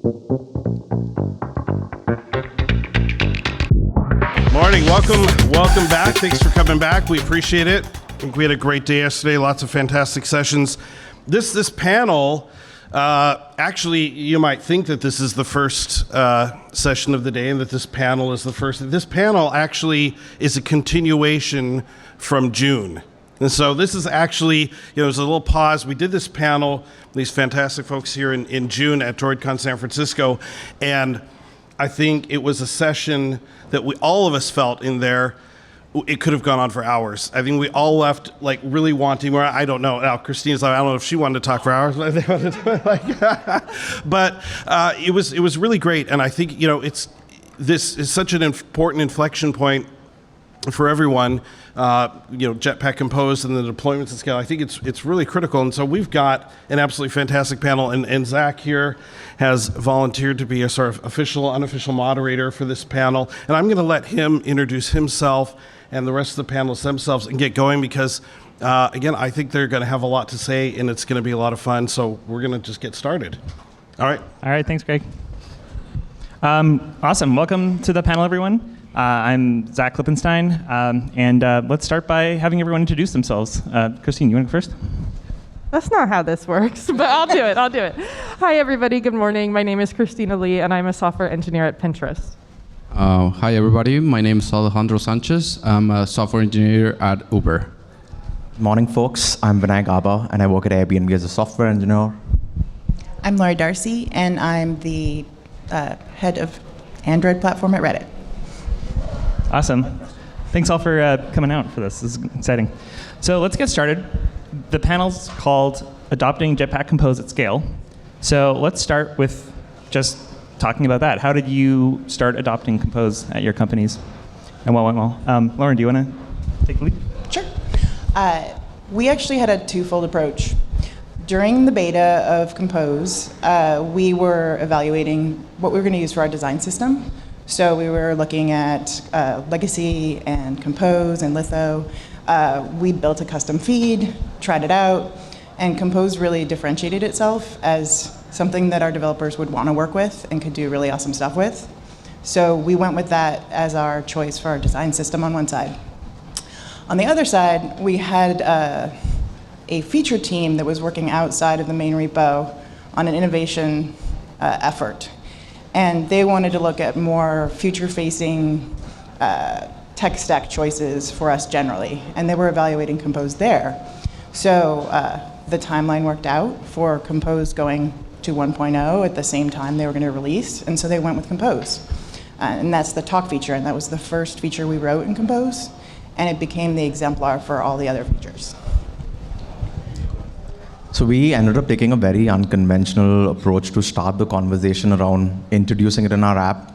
Morning, welcome back. Thanks for coming back. We appreciate it. I think we had a great day yesterday. Lots of fantastic sessions. This panel, actually, you might think that this is the first session of the day and that this panel is the first. This panel actually is a continuation from June. And so this is actually, there's a little pause. We did this panel, these fantastic folks here in June at DroidCon San Francisco, and I think it was a session that all of us felt in there, it could have gone on for hours. I think we all left like really wanting more. I don't know. Now, Christina's like, I don't know if she wanted to talk for hours, but it was really great. And I think, this is such an important inflection point for everyone, Jetpack Compose and the deployments at scale. I think it's really critical. And so we've got an absolutely fantastic panel, and Zach here has volunteered to be a sort of official, unofficial moderator for this panel. And I'm going to let him introduce himself and the rest of the panelists themselves and get going because, again, I think they're going to have a lot to say and it's going to be a lot of fun. So we're going to just get started. All right, thanks, Greg. Awesome. Welcome to the panel, everyone. I'm Zach Klippenstein, and let's start by having everyone introduce themselves. Christine, you want to go first? That's not how this works, but I'll do it. Hi, everybody. Good morning. My name is Christina Lee, and I'm a software engineer at Pinterest. Hi, everybody. My name is Alejandro Sanchez. I'm a software engineer at Uber. Good morning, folks. I'm Vinay Gaba, and I work at Airbnb as a software engineer. I'm Laura Darcey, and I'm the head of Android platform at Reddit. Awesome. Thanks all for coming out for this. This is exciting. So let's get started. The panel's called Adopting Jetpack Compose at Scale. So let's start with just talking about that. How did you start adopting Compose at your companies? And what went well? Lauren, do you want to take the lead? Sure. We actually had a twofold approach. During the beta of Compose, we were evaluating what we were going to use for our design system. So we were looking at Legacy and Compose and Litho. We built a custom feed, tried it out, and Compose really differentiated itself as something that our developers would want to work with and could do really awesome stuff with. So we went with that as our choice for our design system on one side. On the other side, we had a feature team that was working outside of the main repo on an innovation effort. And they wanted to look at more future-facing tech stack choices for us generally. And they were evaluating Compose there. So the timeline worked out for Compose going to 1.0 at the same time they were going to release. And so they went with Compose. And that's the talk feature. And that was the first feature we wrote in Compose. And it became the exemplar for all the other features. So we ended up taking a very unconventional approach to start the conversation around introducing it in our app.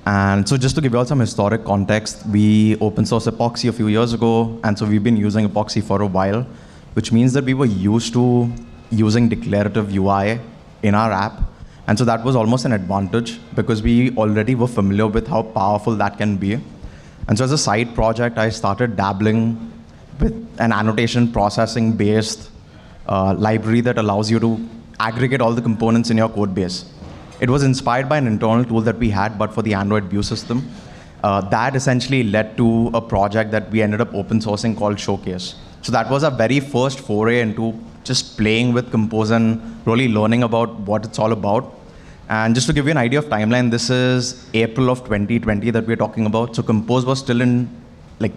And so just to give you all some historic context, we open sourced Epoxy a few years ago, and so we've been using Epoxy for a while, which means that we were used to using declarative UI in our app. And so that was almost an advantage because we already were familiar with how powerful that can be. And so as a side project, I started dabbling with an annotation processing based library that allows you to aggregate all the components in your code base. It was inspired by an internal tool that we had, but for the Android view system. That essentially led to a project that we ended up open sourcing called Showcase. So that was our very first foray into just playing with Compose and really learning about what it's all about. And just to give you an idea of timeline, this is April of 2020 that we're talking about. So Compose was still in dev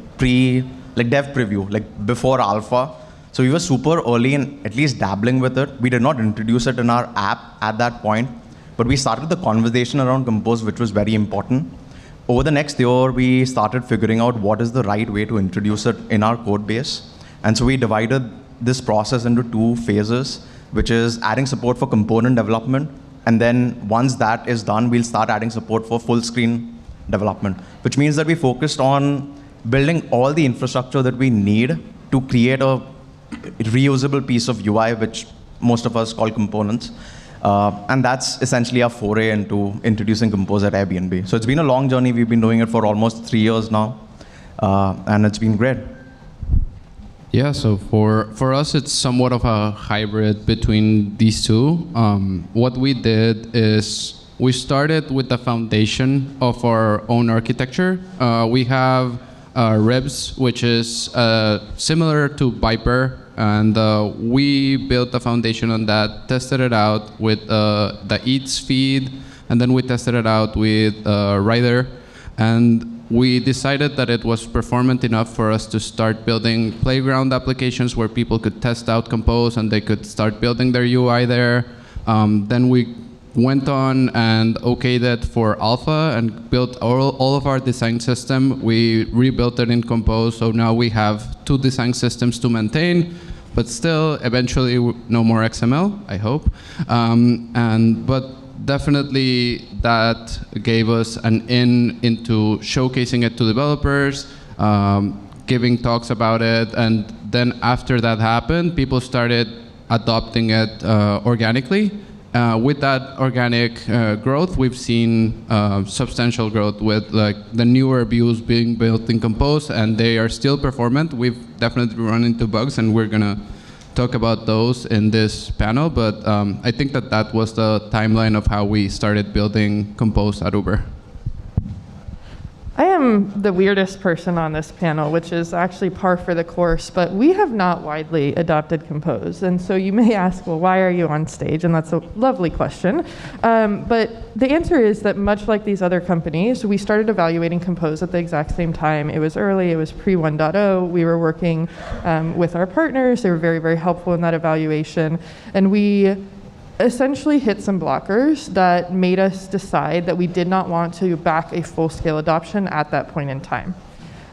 preview, before alpha. So we were super early in at least dabbling with it. We did not introduce it in our app at that point, but we started the conversation around Compose, which was very important. Over the next year, we started figuring out what is the right way to introduce it in our code base. And so we divided this process into two phases, which is adding support for component development. And then once that is done, we'll start adding support for full screen development, which means that we focused on building all the infrastructure that we need to create a reusable piece of UI, which most of us call components. And that's essentially our foray into introducing Compose at Airbnb. So it's been a long journey. We've been doing it for almost 3 years now. And it's been great. Yeah, so for us, it's somewhat of a hybrid between these two. What we did is we started with the foundation of our own architecture. We have Ribs, which is similar to Viper, and we built the foundation on that, tested it out with the Eats feed, and then we tested it out with Rider, and we decided that it was performant enough for us to start building playground applications where people could test out Compose and they could start building their UI there. Then we went on and okayed it for alpha and built all of our design system. We rebuilt it in Compose, so now we have 2 design systems to maintain, but still, eventually, no more XML, I hope. But definitely that gave us an into showcasing it to developers, giving talks about it, and then after that happened, people started adopting it organically. With that organic growth, we've seen substantial growth with like the newer views being built in Compose, and they are still performant. We've definitely run into bugs, and we're gonna talk about those in this panel, but I think that was the timeline of how we started building Compose at Uber. I am the weirdest person on this panel, which is actually par for the course, but we have not widely adopted Compose. And so you may ask, well, why are you on stage? And that's a lovely question. But the answer is that much like these other companies, we started evaluating Compose at the exact same time. It was early, it was pre 1.0. We were working with our partners. They were very, very helpful in that evaluation. And we essentially hit some blockers that made us decide that we did not want to back a full-scale adoption at that point in time.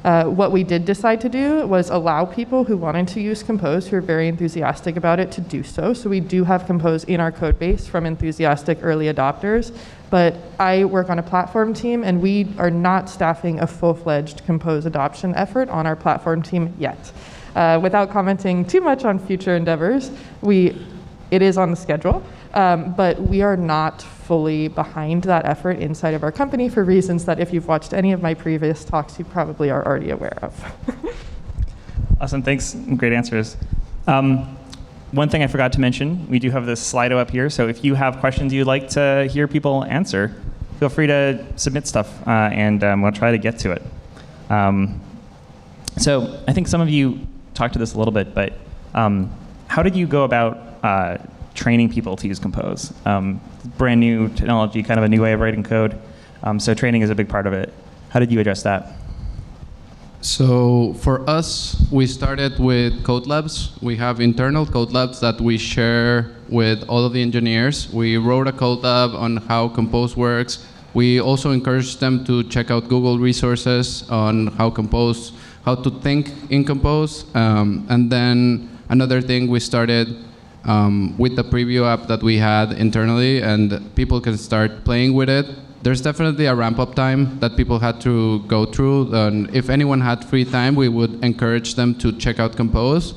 What we did decide to do was allow people who wanted to use Compose, who are very enthusiastic about it, to do so. So we do have Compose in our code base from enthusiastic early adopters, but I work on a platform team, and we are not staffing a full-fledged Compose adoption effort on our platform team yet. Without commenting too much on future endeavors, it is on the schedule, but we are not fully behind that effort inside of our company for reasons that if you've watched any of my previous talks, you probably are already aware of. Awesome, thanks, great answers. One thing I forgot to mention, we do have this Slido up here, so if you have questions you'd like to hear people answer, feel free to submit stuff, and we'll try to get to it. So I think some of you talked to this a little bit, but how did you go about training people to use Compose? Brand new technology, kind of a new way of writing code. So training is a big part of it. How did you address that? So for us, we started with code labs. We have internal code labs that we share with all of the engineers. We wrote a code lab on how Compose works. We also encourage them to check out Google resources on how to think in Compose. And then another thing we started with the preview app that we had internally, and people can start playing with it. There's definitely a ramp-up time that people had to go through, and if anyone had free time, we would encourage them to check out Compose.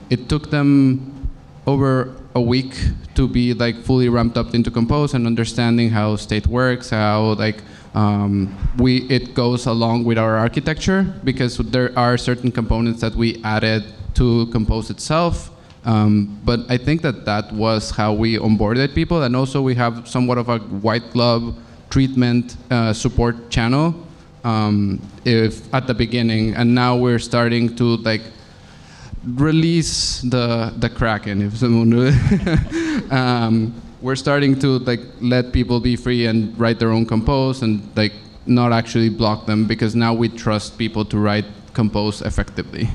It took them over a week to be like fully ramped up into Compose and understanding how state works, how like it goes along with our architecture, because there are certain components that we added to Compose itself. But I think that was how we onboarded people, and also we have somewhat of a white glove treatment support channel at the beginning, and now we're starting to like release the Kraken, if someone we're starting to like let people be free and write their own Compose and like not actually block them, because now we trust people to write Compose effectively.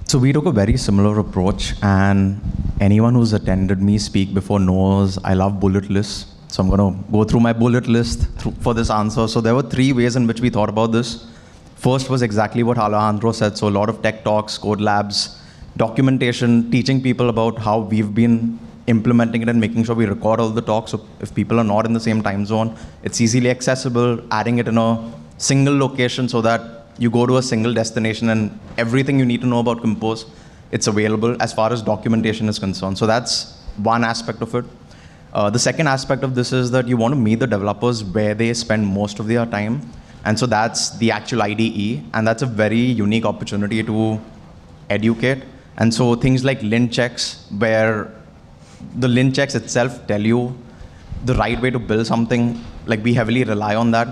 So we took a very similar approach, and anyone who's attended me speak before knows I love bullet lists. So I'm going to go through my bullet list for this answer. So there were 3 ways in which we thought about this. First was exactly what Alejandro said. So a lot of tech talks, code labs, documentation, teaching people about how we've been implementing it and making sure we record all the talks. So if people are not in the same time zone, it's easily accessible, adding it in a single location so that you go to a single destination and everything you need to know about Compose, it's available as far as documentation is concerned. So that's one aspect of it. The second aspect of this is that you want to meet the developers where they spend most of their time. And so that's the actual IDE. And that's a very unique opportunity to educate. And so things like lint checks, where the lint checks itself tell you the right way to build something, like we heavily rely on that.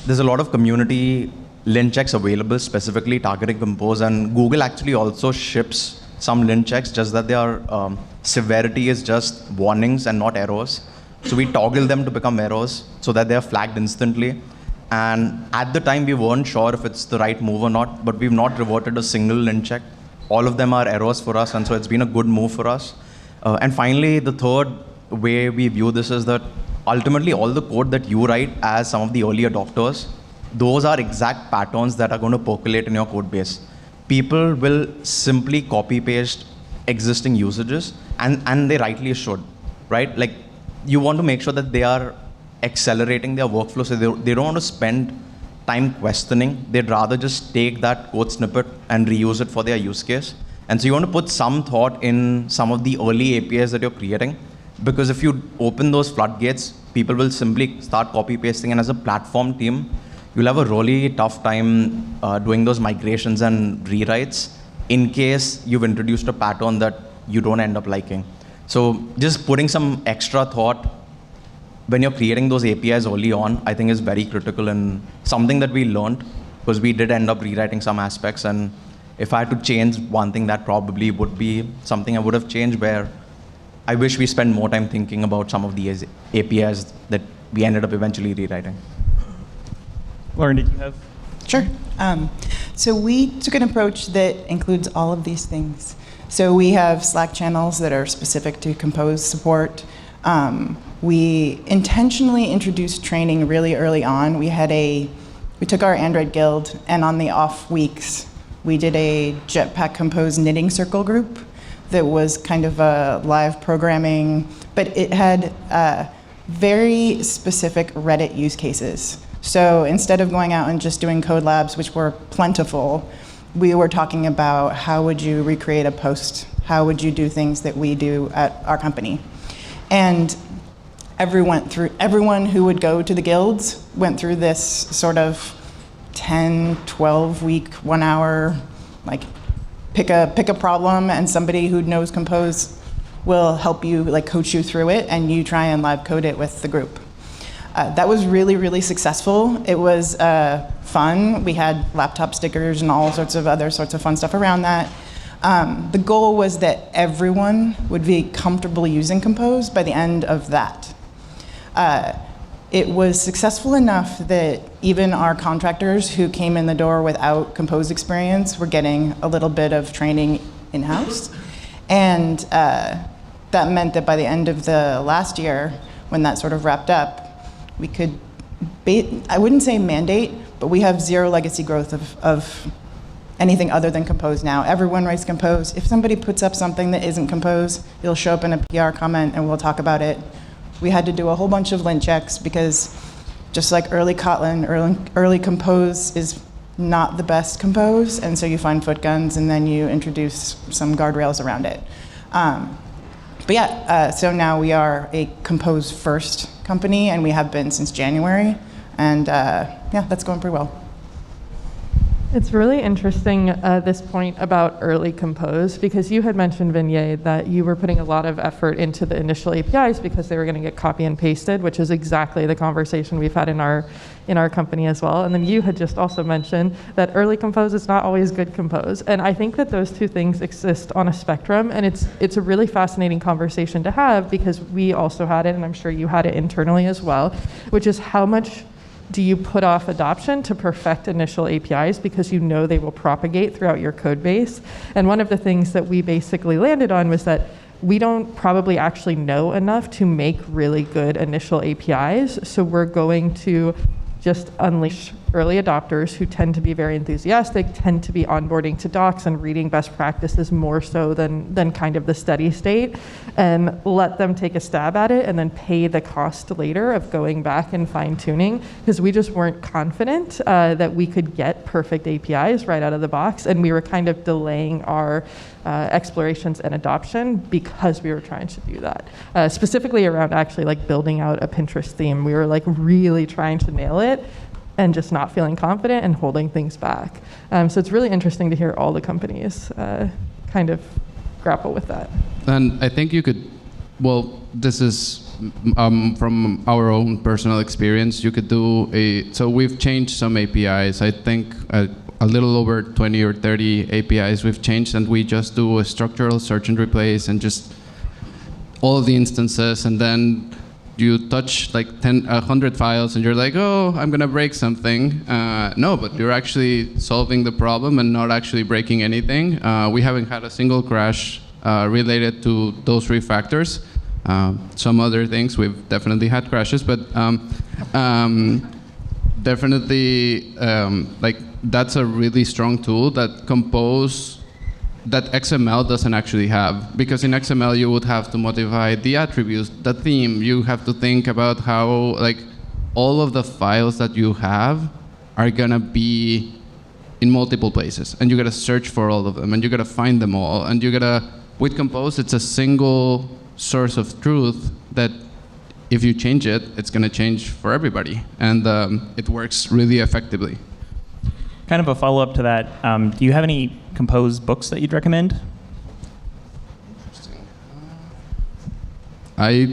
There's a lot of community lint checks available specifically targeting Compose, and Google actually also ships some lint checks, just that their severity is just warnings and not errors. So we toggle them to become errors so that they're flagged instantly. And at the time, we weren't sure if it's the right move or not, but we've not reverted a single lint check. All of them are errors for us, and so it's been a good move for us. And finally, the third way we view this is that ultimately all the code that you write as some of the early adopters, those are exact patterns that are going to percolate in your code base. People will simply copy paste existing usages, and they rightly should, right? Like, you want to make sure that they are accelerating their workflow, so they don't want to spend time questioning. They'd rather just take that code snippet and reuse it for their use case. And so you want to put some thought in some of the early APIs that you're creating, because if you open those floodgates, people will simply start copy pasting, and as a platform team, you'll have a really tough time doing those migrations and rewrites in case you've introduced a pattern that you don't end up liking. So just putting some extra thought when you're creating those APIs early on, I think is very critical, and something that we learned, because we did end up rewriting some aspects. And if I had to change one thing, that probably would be something I would have changed, where I wish we spent more time thinking about some of these APIs that we ended up eventually rewriting. Lauren, did you have? Sure. So we took an approach that includes all of these things. So we have Slack channels that are specific to Compose support. We intentionally introduced training really early on. We took our Android guild, and on the off weeks, we did a Jetpack Compose knitting circle group that was kind of a live programming, but it had very specific Reddit use cases. So instead of going out and just doing code labs, which were plentiful, we were talking about how would you recreate a post? How would you do things that we do at our company? And everyone who would go to the guilds went through this sort of 10, 12 week, 1 hour, like pick a problem, and somebody who knows Compose will help you, like coach you through it, and you try and live code it with the group. That was really, really successful. It was fun. We had laptop stickers and all sorts of other sorts of fun stuff around that. The goal was that everyone would be comfortable using Compose by the end of that. It was successful enough that even our contractors who came in the door without Compose experience were getting a little bit of training in-house. And that meant that by the end of the last year, when that sort of wrapped up, we could, I wouldn't say mandate, but we have zero legacy growth of anything other than Compose now. Everyone writes Compose. If somebody puts up something that isn't Compose, it'll show up in a PR comment and we'll talk about it. We had to do a whole bunch of lint checks because just like early Kotlin, early Compose is not the best Compose, and so you find foot guns and then you introduce some guardrails around it. But yeah, so now we are a Compose first company, and we have been since January, and yeah, that's going pretty well. It's really interesting, this point about early Compose, because you had mentioned, Vinay, that you were putting a lot of effort into the initial APIs because they were going to get copy and pasted, which is exactly the conversation we've had in our company as well. And then you had just also mentioned that early Compose is not always good Compose. And I think that those two things exist on a spectrum, and it's a really fascinating conversation to have, because we also had it, and I'm sure you had it internally as well, which is how much do you put off adoption to perfect initial APIs because you know they will propagate throughout your code base? And one of the things that we basically landed on was that we don't probably actually know enough to make really good initial APIs, so we're going to just unleash early adopters who tend to be very enthusiastic, tend to be onboarding to docs and reading best practices more so than kind of the steady state, and let them take a stab at it and then pay the cost later of going back and fine tuning, because we just weren't confident that we could get perfect APIs right out of the box, and we were kind of delaying our explorations and adoption because we were trying to do that. Specifically around actually like building out a Pinterest theme, we were like really trying to nail it and just not feeling confident and holding things back. So it's really interesting to hear all the companies kind of grapple with that. And I think you could, well, this is from our own personal experience, you could do so we've changed some APIs. I think a little over 20 or 30 APIs we've changed, and we just do a structural search and replace and just all of the instances, and then you touch like 100 files and you're like, oh, I'm gonna break something. No, but you're actually solving the problem and not actually breaking anything. We haven't had a single crash related to those refactors. Some other things, we've definitely had crashes, but definitely like that's a really strong tool that that XML doesn't actually have, because in XML you would have to modify the attributes, the theme. You have to think about how like all of the files that you have are gonna be in multiple places, and you gotta search for all of them, and you gotta find them all, and you gotta, with Compose, it's a single source of truth that if you change it, it's gonna change for everybody, and it works really effectively. Kind of a follow-up to that, do you have any Compose books that you'd recommend? I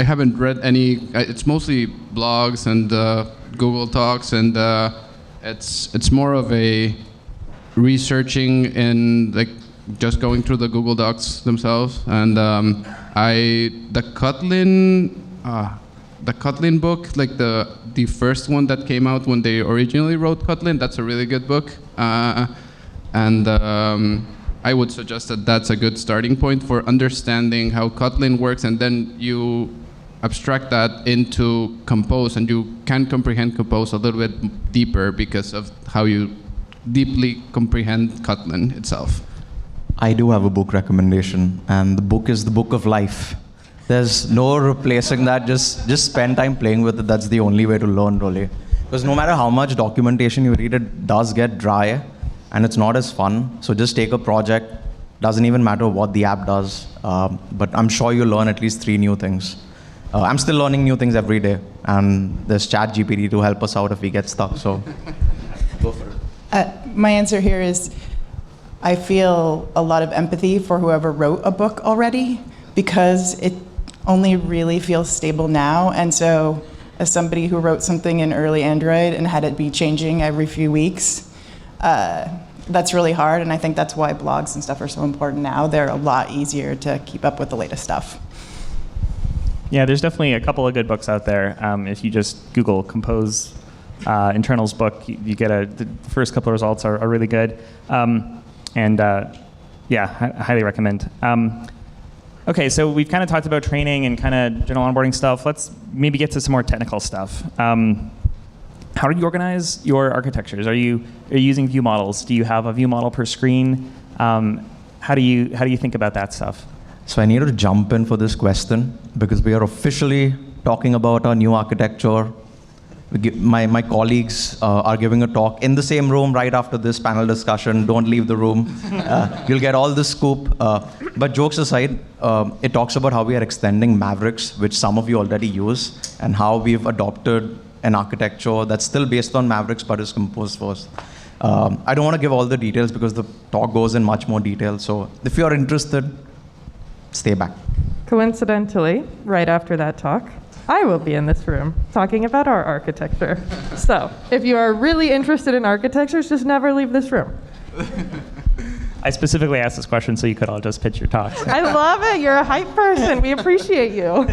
haven't read any. It's mostly blogs and Google Talks, and it's more of a researching and like just going through the Google Docs themselves. And the Kotlin book, like the first one that came out when they originally wrote Kotlin, that's a really good book. And I would suggest that that's a good starting point for understanding how Kotlin works, and then you abstract that into Compose, and you can comprehend Compose a little bit deeper because of how you deeply comprehend Kotlin itself. I do have a book recommendation, and the book is the Book of Life. There's no replacing that. Just spend time playing with it. That's the only way to learn, really. Because no matter how much documentation you read, it does get dry, and it's not as fun. So just take a project. Doesn't even matter what the app does, but I'm sure you'll learn at least 3 new things. I'm still learning new things every day, and there's ChatGPT to help us out if we get stuck. So go for it. My answer here is I feel a lot of empathy for whoever wrote a book already, because it only really feels stable now. And so as somebody who wrote something in early Android and had it be changing every few weeks, that's really hard. And I think that's why blogs and stuff are so important now. They're a lot easier to keep up with the latest stuff. Yeah, there's definitely a couple of good books out there. If you just Google Compose internals book, you get the first couple of results are really good. Yeah, I highly recommend. Okay, so we've kind of talked about training and kind of general onboarding stuff. Let's maybe get to some more technical stuff. How do you organize your architectures? Are you using view models? Do you have a view model per screen? How do you think about that stuff? So I need to jump in for this question because we are officially talking about our new architecture. My colleagues are giving a talk in the same room right after this panel discussion. Don't leave the room. You'll get all the scoop. But jokes aside, it talks about how we are extending Mavericks, which some of you already use, and how we've adopted an architecture that's still based on Mavericks but is composed first. I don't want to give all the details because the talk goes in much more detail. So if you're interested, stay back. Coincidentally, right after that talk, I will be in this room talking about our architecture. So if you are really interested in architectures, just never leave this room. I specifically asked this question so you could all just pitch your talks. I love it. You're a hype person. We appreciate you.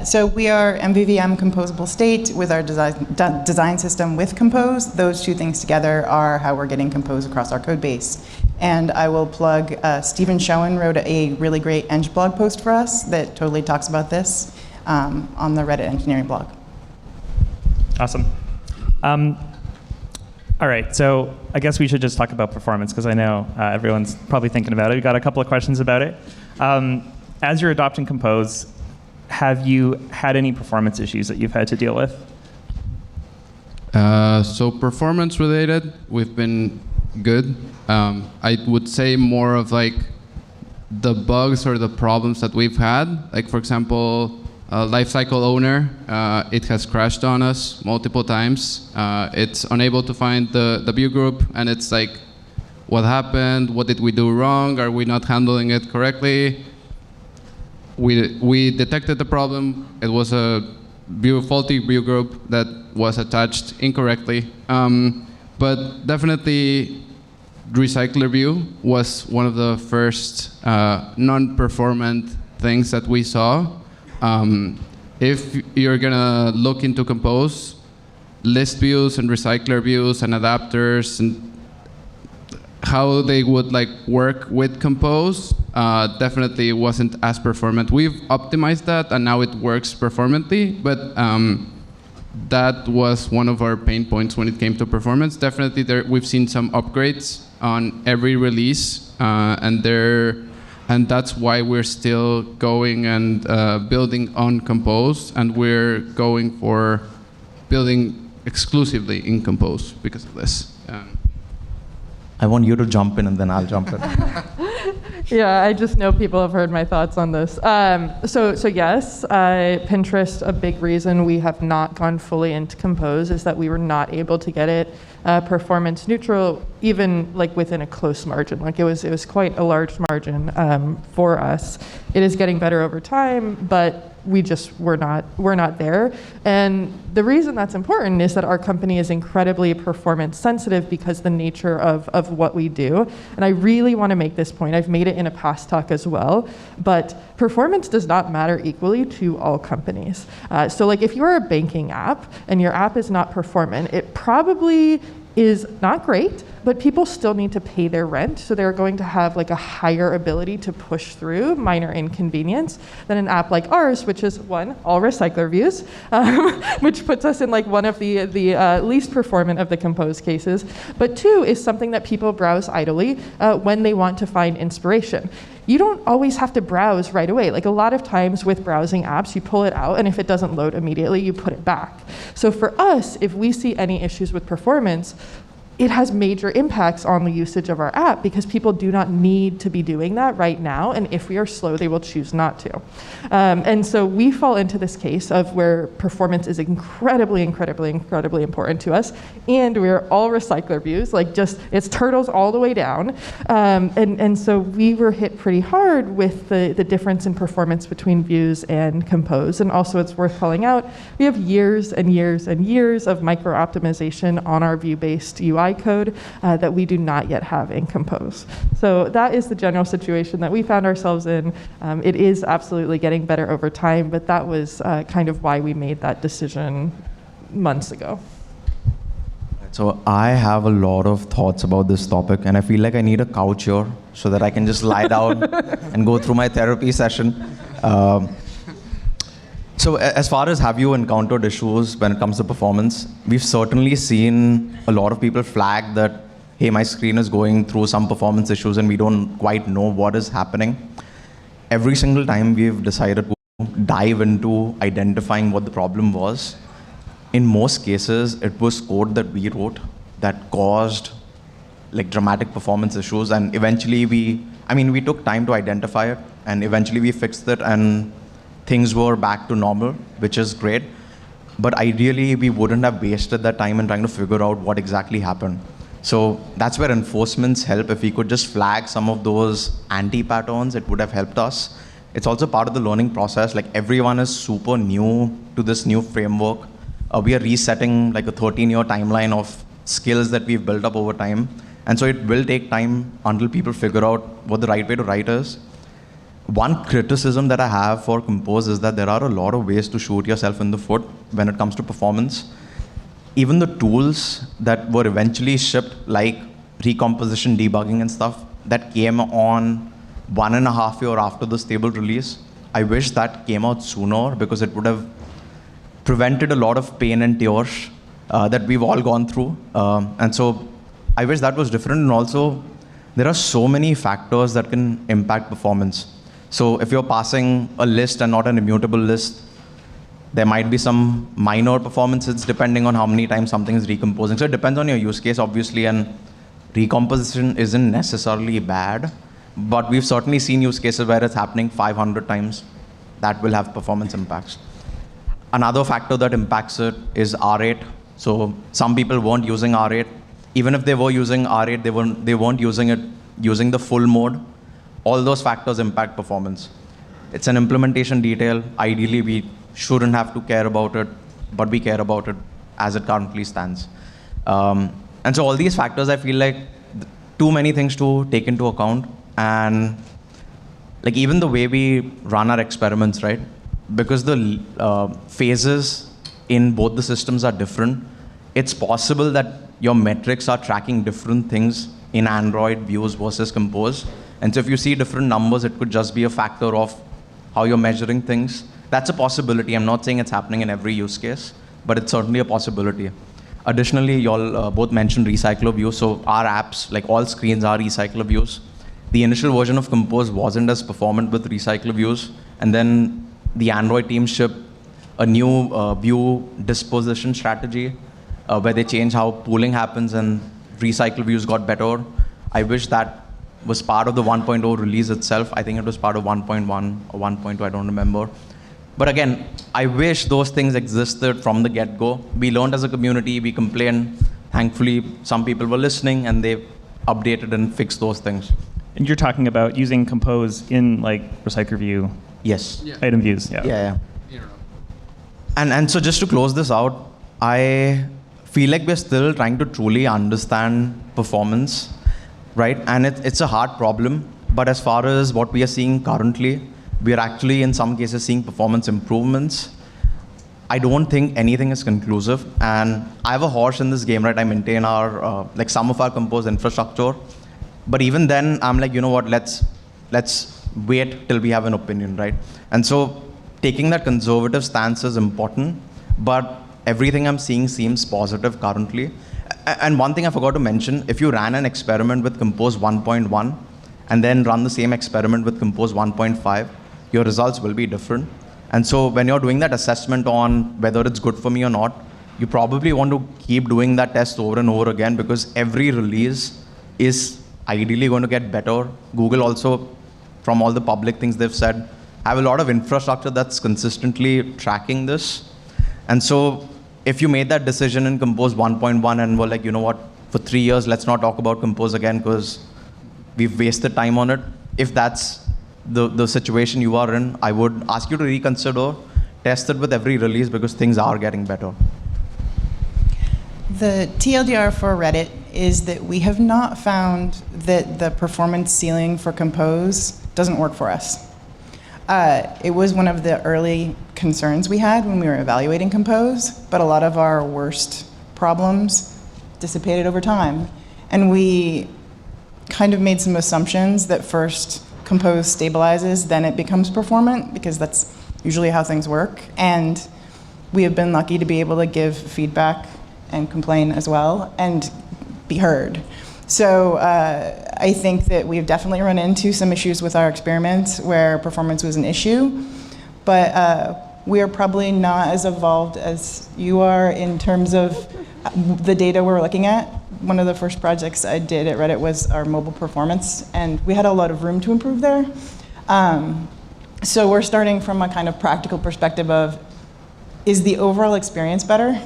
So we are MVVM composable state with our design system with Compose. Those two things together are how we're getting Compose across our code base. And I will plug, Stephen Schoen wrote a really great Eng blog post for us that totally talks about this on the Reddit engineering blog. Awesome. All right, so I guess we should just talk about performance because I know everyone's probably thinking about it. We've got a couple of questions about it. As you're adopting Compose, have you had any performance issues that you've had to deal with? So performance related, we've been good. I would say more of like the bugs or the problems that we've had. Like for example, lifecycle owner, it has crashed on us multiple times. It's unable to find the view group, and it's like what happened, what did we do wrong, are we not handling it correctly? We detected the problem. It was a faulty view group that was attached incorrectly. But definitely, recycler view was one of the first non-performant things that we saw. If you're gonna look into Compose, list views and recycler views and adapters and how they would like work with Compose definitely wasn't as performant. We've optimized that and now it works performantly, but that was one of our pain points when it came to performance. Definitely we've seen some upgrades on every release, and that's why we're still going and building on Compose, and we're going for building exclusively in Compose because of this. I want you to jump in and then I'll jump in. Yeah, I just know people have heard my thoughts on this. So yes, Pinterest, a big reason we have not gone fully into Compose is that we were not able to get it performance neutral, even like within a close margin. Like it was quite a large margin for us. It is getting better over time, but we're not there. And the reason that's important is that our company is incredibly performance sensitive because the nature of what we do. And I really want to make this point. I've made it in a past talk as well, but performance does not matter equally to all companies. So like if you're a banking app and your app is not performant, it probably is not great, but people still need to pay their rent, so they're going to have like a higher ability to push through minor inconvenience than an app like ours, which is one, all recycler views, which puts us in like one of the least performant of the Compose cases, but two is something that people browse idly when they want to find inspiration. You don't always have to browse right away. Like a lot of times with browsing apps, you pull it out, and if it doesn't load immediately, you put it back. So for us, if we see any issues with performance, it has major impacts on the usage of our app because people do not need to be doing that right now, and if we are slow, they will choose not to. And so we fall into this case of where performance is incredibly, incredibly, incredibly important to us, and we're all recycler views, like just, it's turtles all the way down. And so we were hit pretty hard with the difference in performance between views and Compose, and also it's worth calling out, we have years and years and years of micro-optimization on our view-based UI code that we do not yet have in Compose. So that is the general situation that we found ourselves in. It is absolutely getting better over time, but that was kind of why we made that decision months ago. So I have a lot of thoughts about this topic, and I feel like I need a couch here so that I can just lie down and go through my therapy session. So as far as have you encountered issues when it comes to performance, we've certainly seen a lot of people flag that, hey, my screen is going through some performance issues and we don't quite know what is happening. Every single time we've decided to dive into identifying what the problem was, in most cases, it was code that we wrote that caused like dramatic performance issues, and eventually we took time to identify it, and eventually we fixed it, and things were back to normal, which is great. But ideally, we wouldn't have wasted that time in trying to figure out what exactly happened. So that's where enforcements help. If we could just flag some of those anti-patterns, it would have helped us. It's also part of the learning process. Like everyone is super new to this new framework. We are resetting like a 13-year timeline of skills that we've built up over time. And so it will take time until people figure out what the right way to write is. One criticism that I have for Compose is that there are a lot of ways to shoot yourself in the foot when it comes to performance. Even the tools that were eventually shipped, like recomposition debugging and stuff, that came on 1.5 years after the stable release. I wish that came out sooner because it would have prevented a lot of pain and tears that we've all gone through. And so I wish that was different. And also, there are so many factors that can impact performance. So if you're passing a list and not an immutable list, there might be some minor performances depending on how many times something is recomposing. So it depends on your use case, obviously, and recomposition isn't necessarily bad, but we've certainly seen use cases where it's happening 500 times. That will have performance impacts. Another factor that impacts it is R8. So some people weren't using R8. Even if they were using R8, they weren't using the full mode. All those factors impact performance. It's an implementation detail. Ideally, we shouldn't have to care about it, but we care about it as it currently stands. And so all these factors, I feel like too many things to take into account. And like even the way we run our experiments, right? Because the phases in both the systems are different, it's possible that your metrics are tracking different things in Android views versus Compose. And so if you see different numbers, it could just be a factor of how you're measuring things. That's a possibility. I'm not saying it's happening in every use case, but it's certainly a possibility. Additionally, you all both mentioned recycler views. So our apps, like all screens, are recycler views. The initial version of Compose wasn't as performant with recycler views. And then the Android team shipped a new view disposition strategy where they changed how pooling happens and recycle views got better. I wish that was part of the 1.0 release itself. I think it was part of 1.1 or 1.2, I don't remember. But again, I wish those things existed from the get-go. We learned as a community, we complained. Thankfully, some people were listening and they updated and fixed those things. And you're talking about using Compose in like recycler view Yes. Yeah. item views. Yeah. Yeah. And so just to close this out, I feel like we're still trying to truly understand performance, right? And it's a hard problem. But as far as what we are seeing currently, we are actually in some cases seeing performance improvements. I don't think anything is conclusive. And I have a horse in this game, right? I maintain our, like some of our Compose infrastructure. But even then, I'm like, you know what, let's wait till we have an opinion, right? And so taking that conservative stance is important, but everything I'm seeing seems positive currently. And one thing I forgot to mention, if you ran an experiment with Compose 1.1 and then run the same experiment with Compose 1.5, your results will be different. And so when you're doing that assessment on whether it's good for me or not, you probably want to keep doing that test over and over again because every release is ideally going to get better. Google also, from all the public things they've said, have a lot of infrastructure that's consistently tracking this. And so if you made that decision in Compose 1.1 and were like, you know what, for 3 years, let's not talk about Compose again because we've wasted time on it. If that's the situation you are in, I would ask you to reconsider, test it with every release because things are getting better. The TLDR for Reddit is that we have not found that the performance ceiling for Compose doesn't work for us. It was one of the early concerns we had when we were evaluating Compose, but a lot of our worst problems dissipated over time. And we kind of made some assumptions that first Compose stabilizes, then it becomes performant, because that's usually how things work. And we have been lucky to be able to give feedback and complain as well and be heard. So I think that we've definitely run into some issues with our experiments where performance was an issue, but we are probably not as evolved as you are in terms of the data we're looking at. One of the first projects I did at Reddit was our mobile performance, and we had a lot of room to improve there. So we're starting from a kind of practical perspective of, is the overall experience better?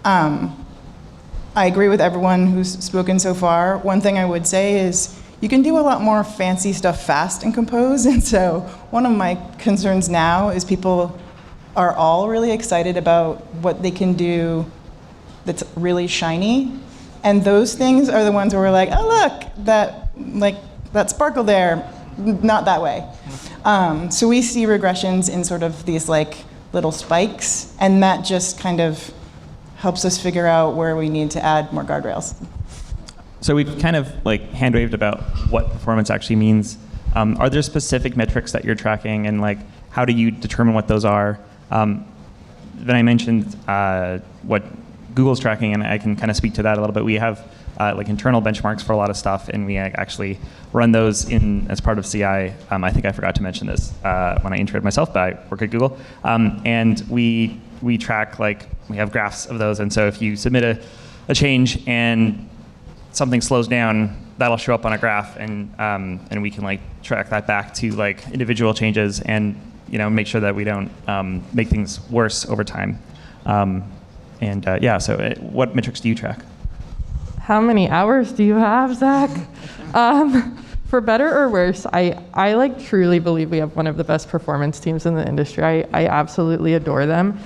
I agree with everyone who's spoken so far. One thing I would say is you can do a lot more fancy stuff fast in Compose, and so one of my concerns now is people are all really excited about what they can do that's really shiny, and those things are the ones where we're like, oh look, that sparkle there, not that way. So we see regressions in sort of these like little spikes, and that just kind of helps us figure out where we need to add more guardrails. So we've kind of like hand-waved about what performance actually means. Are there specific metrics that you're tracking, and like how do you determine what those are? Then I mentioned what Google's tracking, and I can kind of speak to that a little bit. We have like internal benchmarks for a lot of stuff, and we actually run those in as part of CI. I think I forgot to mention this when I introed myself, but I work at Google. And we track, like, we have graphs of those, and so if you submit a change and something slows down, that'll show up on a graph, and we can like track that back to like individual changes, and make sure that we don't make things worse over time. So what metrics do you track? How many hours do you have, Zach? For better or worse, I like truly believe we have one of the best performance teams in the industry. I absolutely adore them.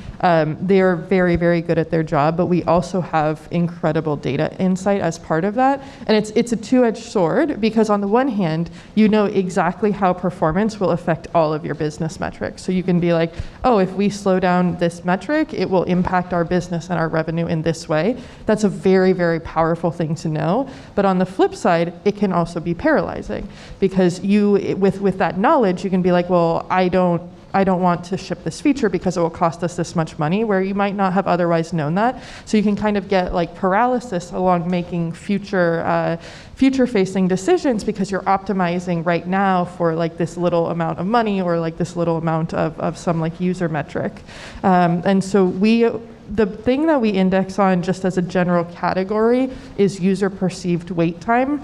They are very, very good at their job, but we also have incredible data insight as part of that. And it's a two-edged sword, because on the one hand, you know exactly how performance will affect all of your business metrics. So you can be like, oh, if we slow down this metric, it will impact our business and our revenue in this way. That's a very, very powerful thing to know. But on the flip side, it can also be paralyzing, because you, with that knowledge, you can be like, well, I don't want to ship this feature because it will cost us this much money, where you might not have otherwise known that. So you can kind of get like paralysis along making future-facing decisions, because you're optimizing right now for like this little amount of money, or like this little amount of some like user metric. And so the thing that we index on, just as a general category, is user perceived wait time.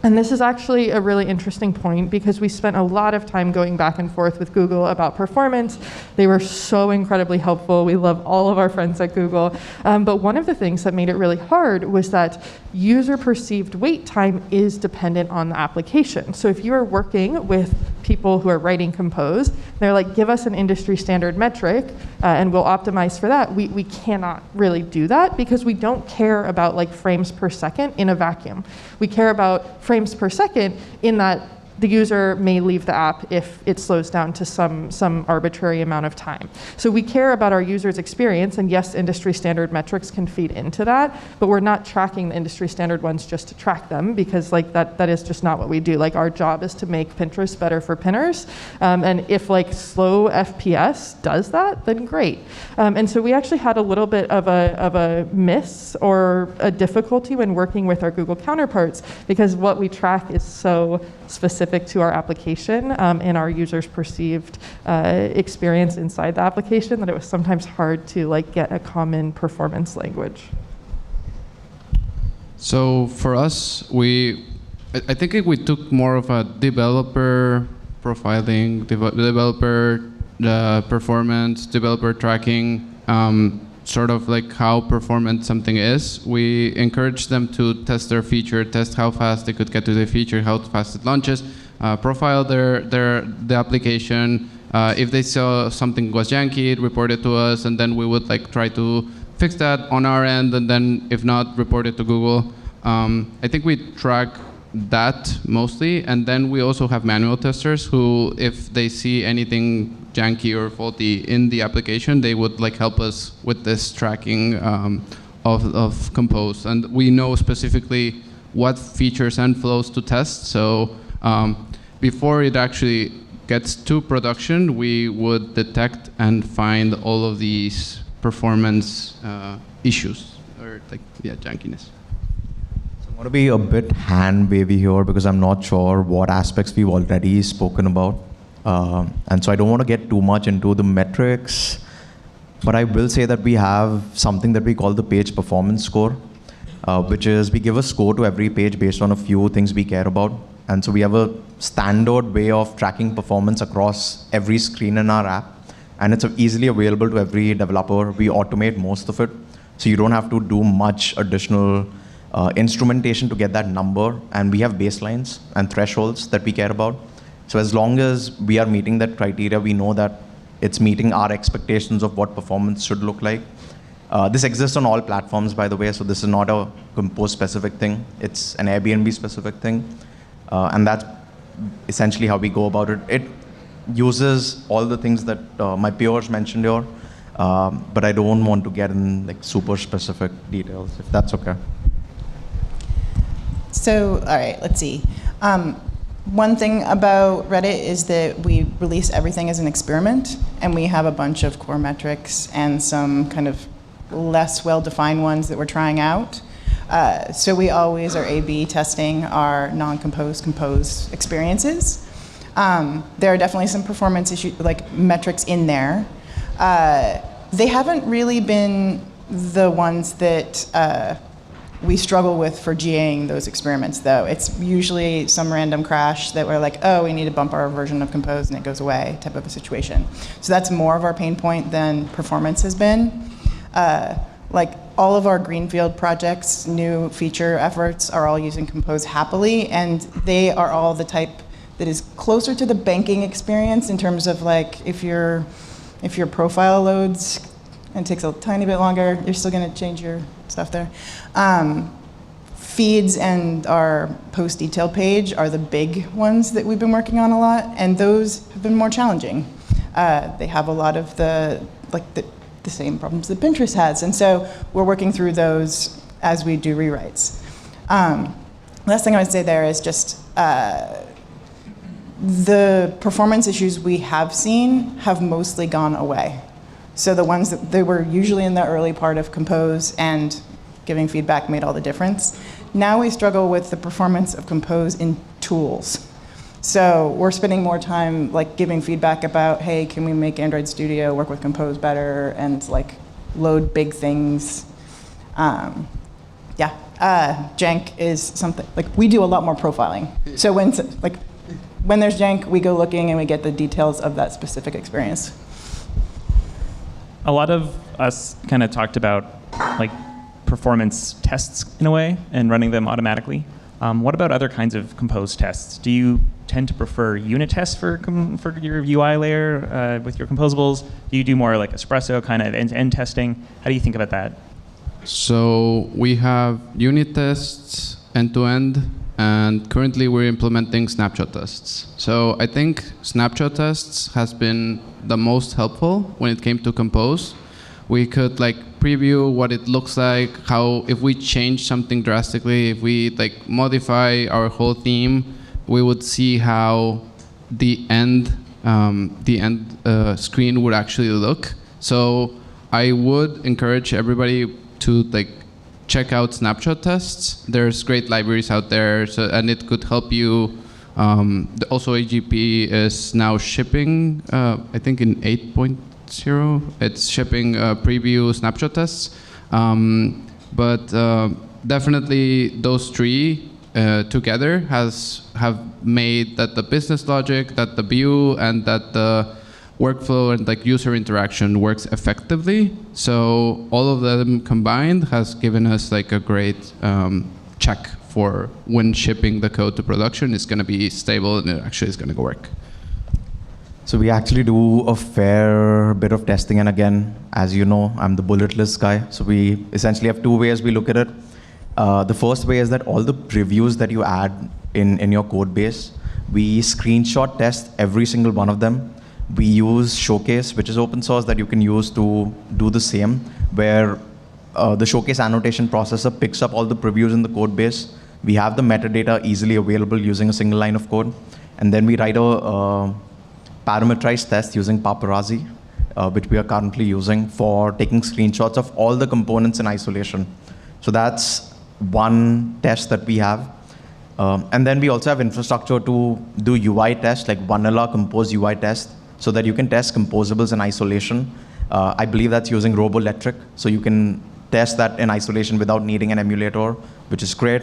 And this is actually a really interesting point, because we spent a lot of time going back and forth with Google about performance. They were so incredibly helpful. We love all of our friends at Google. But one of the things that made it really hard was that user perceived wait time is dependent on the application. So if you are working with people who are writing Compose, they're like, give us an industry standard metric and we'll optimize for that. We cannot really do that, because we don't care about like frames per second in a vacuum. We care about frames per second in that the user may leave the app if it slows down to some arbitrary amount of time. So we care about our users' experience, and yes, industry standard metrics can feed into that, but we're not tracking the industry standard ones just to track them, because like that is just not what we do. Like, our job is to make Pinterest better for pinners, and if like slow FPS does that, then great. And so we actually had a little bit of a miss or a difficulty when working with our Google counterparts, because what we track is so specific to our application and our users' perceived experience inside the application, that it was sometimes hard to like get a common performance language. So for us, I think we took more of a developer profiling, developer performance, developer tracking, sort of like how performant something is. We encourage them to test their feature, test how fast they could get to the feature, how fast it launches, profile the application. If they saw something was janky, report it to us, and then we would like try to fix that on our end, and then if not, report it to Google. I think we track that mostly, and then we also have manual testers who, if they see anything janky or faulty in the application, they would like help us with this tracking of Compose. And we know specifically what features and flows to test. So before it actually gets to production, we would detect and find all of these performance issues, or like, yeah, jankiness. I want to be a bit hand-wavy here, because I'm not sure what aspects we've already spoken about. And so I don't want to get too much into the metrics, but I will say that we have something that we call the page performance score, which is we give a score to every page based on a few things we care about. And so we have a standard way of tracking performance across every screen in our app, and it's easily available to every developer. We automate most of it, so you don't have to do much additional instrumentation to get that number, and we have baselines and thresholds that we care about. So as long as we are meeting that criteria, we know that it's meeting our expectations of what performance should look like. This exists on all platforms, by the way, so this is not a Compose-specific thing. It's an Airbnb-specific thing, and that's essentially how we go about it. It uses all the things that my peers mentioned here, but I don't want to get in like super specific details, if that's okay. So, all right, let's see. One thing about Reddit is that we release everything as an experiment, and we have a bunch of core metrics and some kind of less well-defined ones that we're trying out. So we always are A/B testing our non-Compose Compose experiences. There are definitely some performance issues, like metrics in there. They haven't really been the ones that we struggle with for GAing those experiments, though. It's usually some random crash that we're like, oh, we need to bump our version of Compose and it goes away, type of a situation. So that's more of our pain point than performance has been. Like all of our greenfield projects, new feature efforts are all using Compose happily, and they are all the type that is closer to the banking experience in terms of like if your profile loads and takes a tiny bit longer, you're still going to change your stuff there. Feeds and our post detail page are the big ones that we've been working on a lot, and those have been more challenging. They have a lot of the same problems that Pinterest has, and so we're working through those as we do rewrites. Last thing I would say there is just the performance issues we have seen have mostly gone away. So the ones that they were usually in the early part of Compose and giving feedback made all the difference. Now we struggle with the performance of Compose in tools. So we're spending more time like giving feedback about, hey, can we make Android Studio work with Compose better and like load big things. Jank is something, like we do a lot more profiling. So when there's jank, we go looking and we get the details of that specific experience. A lot of us kind of talked about like performance tests in a way and running them automatically. What about other kinds of Compose tests? Do you tend to prefer unit tests for your UI layer with your composables? Do you do more like espresso kind of end-to-end testing? How do you think about that? So we have unit tests end-to-end, and currently we're implementing snapshot tests. So I think snapshot tests has been the most helpful when it came to Compose. We could like preview what it looks like, how if we change something drastically, if we like modify our whole theme, we would see how the end screen would actually look. So I would encourage everybody to like check out snapshot tests. There's great libraries out there, and it could help you. Also, AGP is now shipping, I think in 8.0, it's shipping preview snapshot tests. But definitely those three together have made that the business logic, that the view, and that the workflow and like user interaction works effectively. So all of them combined has given us like a great check for when shipping the code to production is going to be stable and it actually is going to work. So we actually do a fair bit of testing, and again, as you know, I'm the bullet list guy. So we essentially have two ways we look at it. The first way is that all the previews that you add in your code base, we screenshot test every single one of them. We use Showcase, which is open source, that you can use to do the same, where the Showcase annotation processor picks up all the previews in the code base. We have the metadata easily available using a single line of code. And then we write a parameterized test using Paparazzi, which we are currently using for taking screenshots of all the components in isolation. So that's one test that we have. And then we also have infrastructure to do UI tests, like vanilla Compose UI test, so that you can test composables in isolation. I believe that's using Robolectric, so you can test that in isolation without needing an emulator, which is great.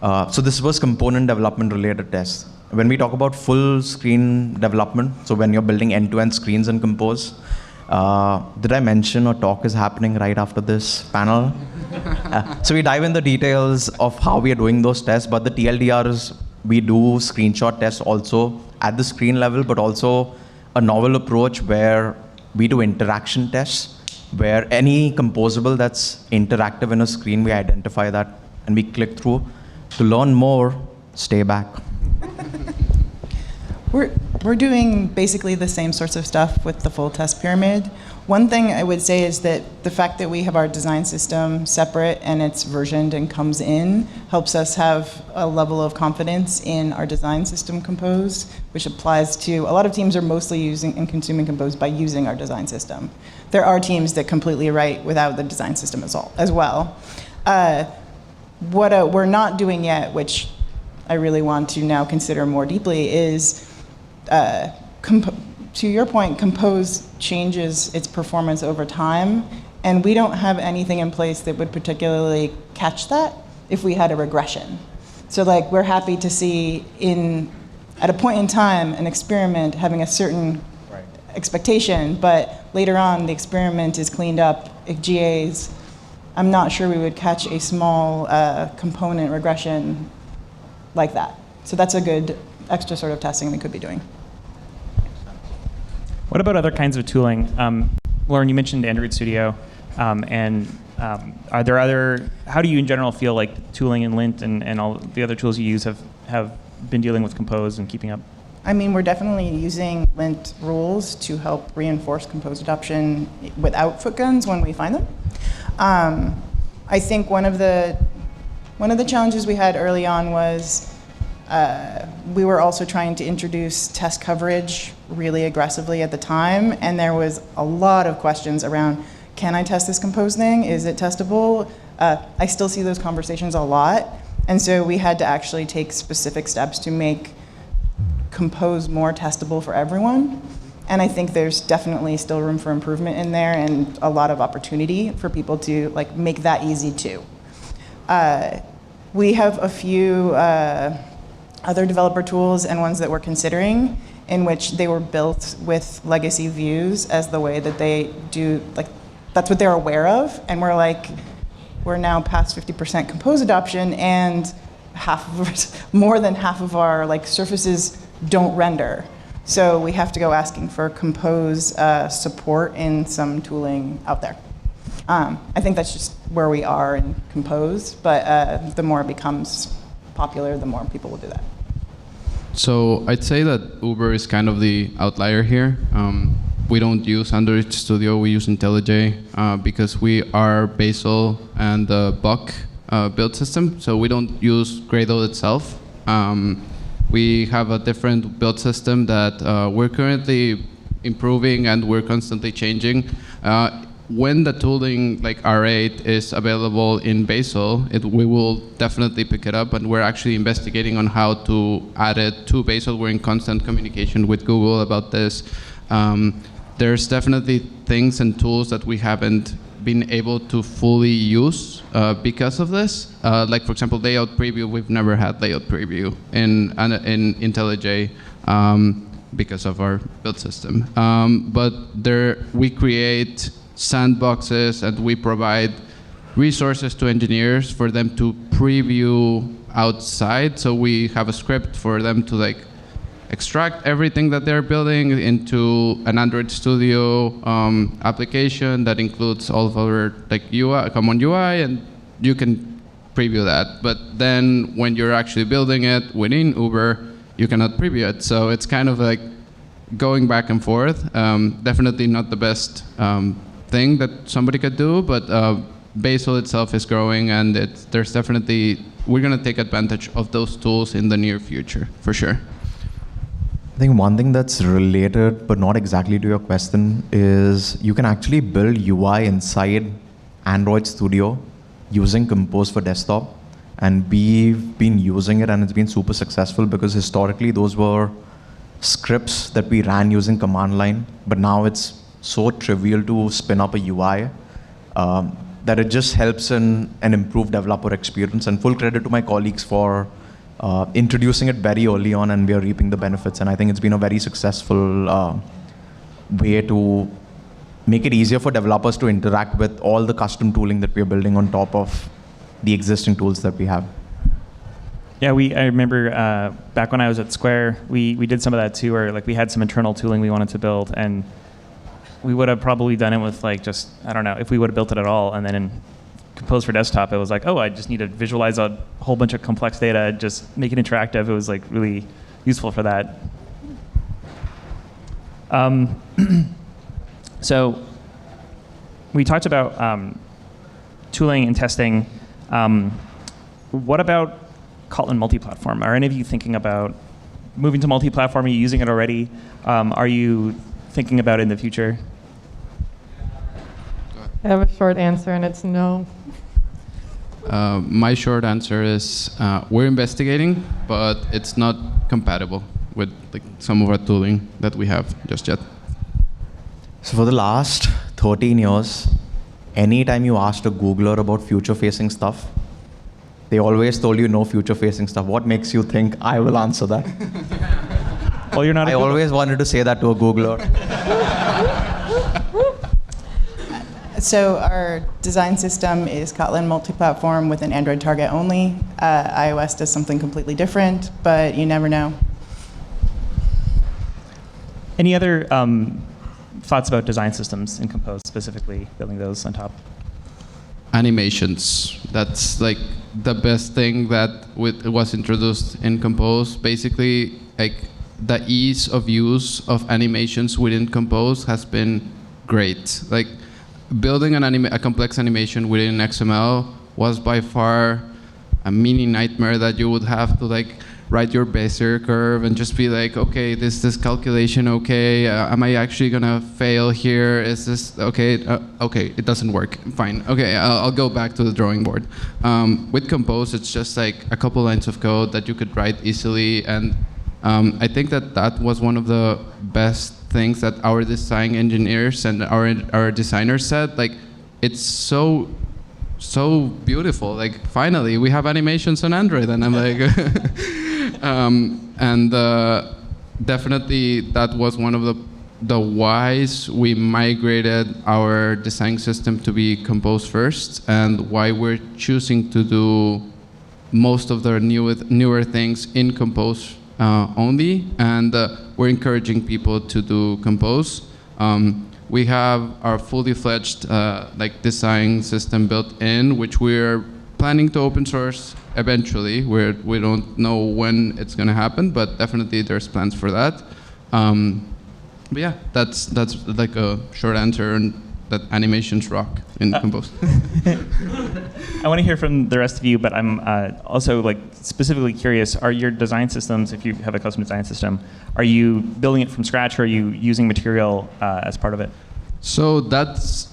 So this was component development related tests. When we talk about full screen development, so when you're building end-to-end screens in Compose, did I mention a talk is happening right after this panel? So we dive in the details of how we are doing those tests, but the TLDR is we do screenshot tests also at the screen level, but also a novel approach where we do interaction tests, where any composable that's interactive in a screen, we identify that and we click through. To learn more, stay back. We're doing basically the same sorts of stuff with the full test pyramid. One thing I would say is that the fact that we have our design system separate and it's versioned and comes in helps us have a level of confidence in our design system Compose, which applies to a lot of teams are mostly using and consuming Compose by using our design system. There are teams that completely write without the design system as well. What we're not doing yet, which I really want to now consider more deeply, is to your point, Compose changes its performance over time, and we don't have anything in place that would particularly catch that if we had a regression. So like we're happy to see at a point in time an experiment having a certain expectation, but later on the experiment is cleaned up, it GAs, I'm not sure we would catch a small component regression like that. So that's a good extra sort of testing we could be doing. What about other kinds of tooling? Lauren, you mentioned Android Studio, are there other, how do you in general feel like tooling in Lint and all the other tools you use have been dealing with Compose and keeping up? I mean, we're definitely using Lint rules to help reinforce Compose adoption without footguns when we find them. I think one of the challenges we had early on was we were also trying to introduce test coverage really aggressively at the time, and there was a lot of questions around, can I test this Compose thing? Is it testable? I still see those conversations a lot, and so we had to actually take specific steps to make Compose more testable for everyone. And I think there's definitely still room for improvement in there and a lot of opportunity for people to like make that easy too. We have a few other developer tools and ones that we're considering in which they were built with legacy views as the way that they do, like that's what they're aware of. And we're now past 50% Compose adoption, and more than half of our like surfaces don't render. So we have to go asking for Compose support in some tooling out there. I think that's just where we are in Compose, but the more it becomes popular, the more people will do that. So I'd say that Uber is kind of the outlier here. We don't use Android Studio, we use IntelliJ because we are Bazel and the Buck build system, so we don't use Gradle itself. We have a different build system that we're currently improving and we're constantly changing. When the tooling like R8 is available in Bazel, we will definitely pick it up, and we're actually investigating on how to add it to Bazel. We're in constant communication with Google about this. There's definitely things and tools that we haven't been able to fully use because of this. Like for example, layout preview, we've never had layout preview in IntelliJ because of our build system. But we create sandboxes and we provide resources to engineers for them to preview outside. So we have a script for them to like extract everything that they're building into an Android Studio application that includes all of our like UI, common UI, and you can preview that. But then when you're actually building it within Uber, you cannot preview it. So it's kind of like going back and forth. Definitely not the best thing that somebody could do, but Bazel itself is growing, and there's definitely, we're going to take advantage of those tools in the near future, for sure. I think one thing that's related, but not exactly to your question, is you can actually build UI inside Android Studio using Compose for desktop. And we've been using it, and it's been super successful because historically those were scripts that we ran using command line, but now it's so trivial to spin up a UI that it just helps in an improved developer experience. And full credit to my colleagues for introducing it very early on, and we are reaping the benefits. And I think it's been a very successful way to make it easier for developers to interact with all the custom tooling that we're building on top of the existing tools that we have. Yeah, I remember back when I was at Square, we did some of that too, where like we had some internal tooling we wanted to build, and we would have probably done it with like just, I don't know, if we would have built it at all, and then in Compose for desktop, it was like, oh, I just need to visualize a whole bunch of complex data, just make it interactive. It was like really useful for that. So we talked about tooling and testing. What about Kotlin multi-platform? Are any of you thinking about moving to multi-platform? Are you using it already? Are you thinking about it in the future? I have a short answer, and it's no. My short answer is we're investigating, but it's not compatible with like some of our tooling that we have just yet. So for the last 13 years, anytime you asked a Googler about future-facing stuff, they always told you no future-facing stuff. What makes you think I will answer that? Well, you're not. I always wanted to say that to a Googler. So our design system is Kotlin multi-platform with an Android target only. iOS does something completely different, but you never know. Any other thoughts about design systems in Compose, specifically building those on top? Animations. That's like the best thing that was introduced in Compose. Basically, like the ease of use of animations within Compose has been great. Like building a complex animation within XML was by far a mini nightmare that you would have to like write your Bezier curve and just be like, okay, this calculation okay? Am I actually gonna fail here? Is this okay? Okay, it doesn't work. Fine. Okay, I'll go back to the drawing board. With Compose, it's just like a couple lines of code that you could write easily, and I think that was one of the best things that our design engineers and our designers said. Like, it's so beautiful. Like, finally, we have animations on Android, and I'm like, definitely that was one of the whys we migrated our design system to be Compose first, and why we're choosing to do most of the newer things in Compose only, and we're encouraging people to do Compose. We have our fully fledged like design system built in, which we're planning to open source eventually. We don't know when it's going to happen, but definitely there's plans for that. But yeah, that's like a short answer, and that animations rock in Compose. I want to hear from the rest of you, but I'm also like specifically curious, are your design systems, if you have a custom design system, are you building it from scratch, or are you using material as part of it? So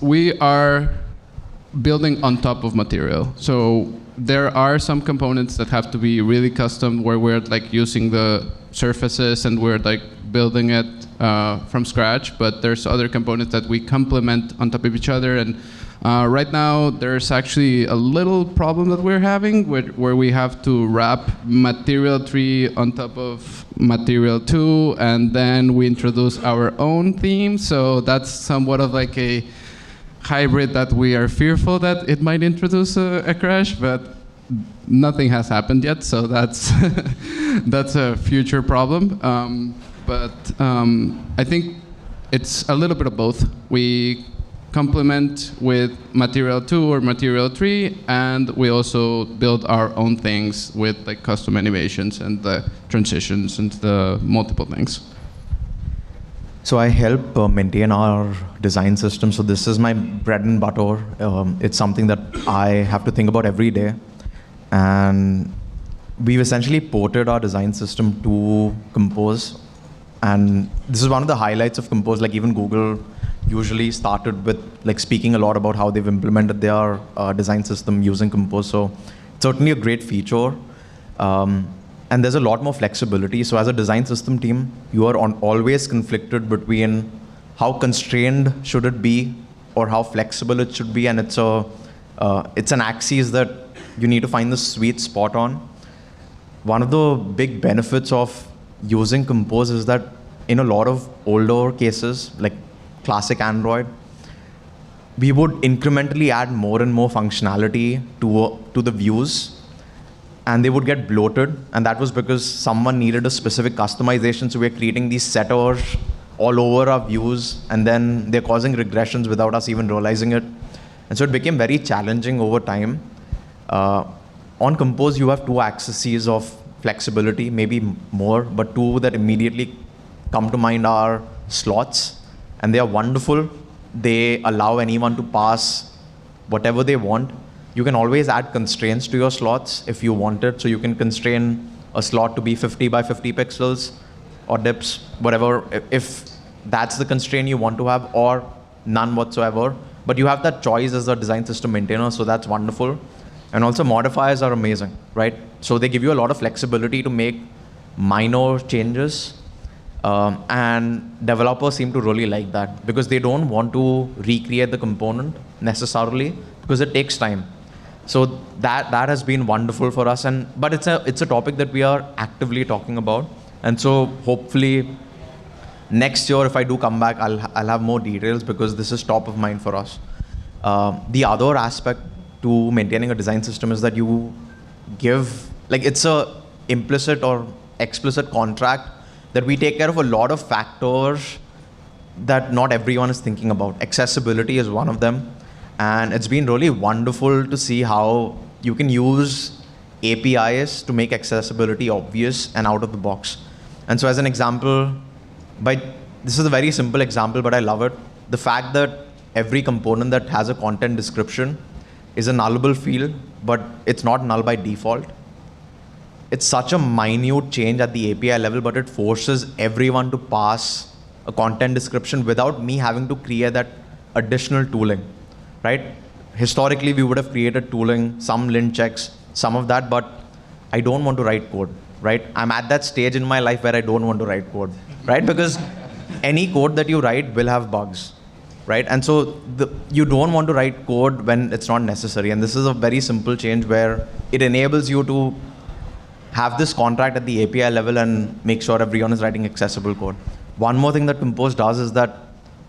we are building on top of material. So there are some components that have to be really custom, where we're like using the surfaces and we're like building it from scratch, but there's other components that we complement on top of each other. And right now there's actually a little problem that we're having where we have to wrap material 3 on top of material 2, and then we introduce our own theme. So that's somewhat of like a hybrid that we are fearful that it might introduce a crash, but nothing has happened yet, so that's that's a future problem. But I think it's a little bit of both. We complement with material 2 or material 3, and we also build our own things with like custom animations and the transitions and the multiple things. So I help maintain our design system. So this is my bread and butter. It's something that I have to think about every day. And we've essentially ported our design system to Compose. And this is one of the highlights of Compose. Like, even Google usually started with like speaking a lot about how they've implemented their design system using Compose. So it's certainly a great feature. And there's a lot more flexibility. So as a design system team, you are always conflicted between how constrained should it be or how flexible it should be. And it's an axis that you need to find the sweet spot on. One of the big benefits of using Compose is that in a lot of older cases, like classic Android, we would incrementally add more and more functionality to the views, and they would get bloated, and that was because someone needed a specific customization. So we're creating these setters all over our views, and then they're causing regressions without us even realizing it. And so it became very challenging over time. On Compose, you have 2 axes of flexibility, maybe more, but 2 that immediately come to mind are slots, and they are wonderful. They allow anyone to pass whatever they want. You can always add constraints to your slots if you want it. So you can constrain a slot to be 50 by 50 pixels or dips, whatever, if that's the constraint you want to have, or none whatsoever. But you have that choice as a design system maintainer, so that's wonderful. And also modifiers are amazing, right? So they give you a lot of flexibility to make minor changes. And developers seem to really like that because they don't want to recreate the component necessarily because it takes time. So that has been wonderful for us, but it's a topic that we are actively talking about, and so hopefully next year if I do come back, I'll have more details because this is top of mind for us. The other aspect to maintaining a design system is that you give, like it's a implicit or explicit contract that we take care of a lot of factors that not everyone is thinking about. Accessibility is one of them. And it's been really wonderful to see how you can use APIs to make accessibility obvious and out of the box. And so as an example, this is a very simple example, but I love it. The fact that every component that has a content description is a nullable field, but it's not null by default. It's such a minute change at the API level, but it forces everyone to pass a content description without me having to create that additional tooling, right? Historically, we would have created tooling, some lint checks, some of that, but I don't want to write code, right? I'm at that stage in my life where I don't want to write code, right? Because any code that you write will have bugs, right? And so you don't want to write code when it's not necessary. And this is a very simple change where it enables you to have this contract at the API level and make sure everyone is writing accessible code. One more thing that Compose does is that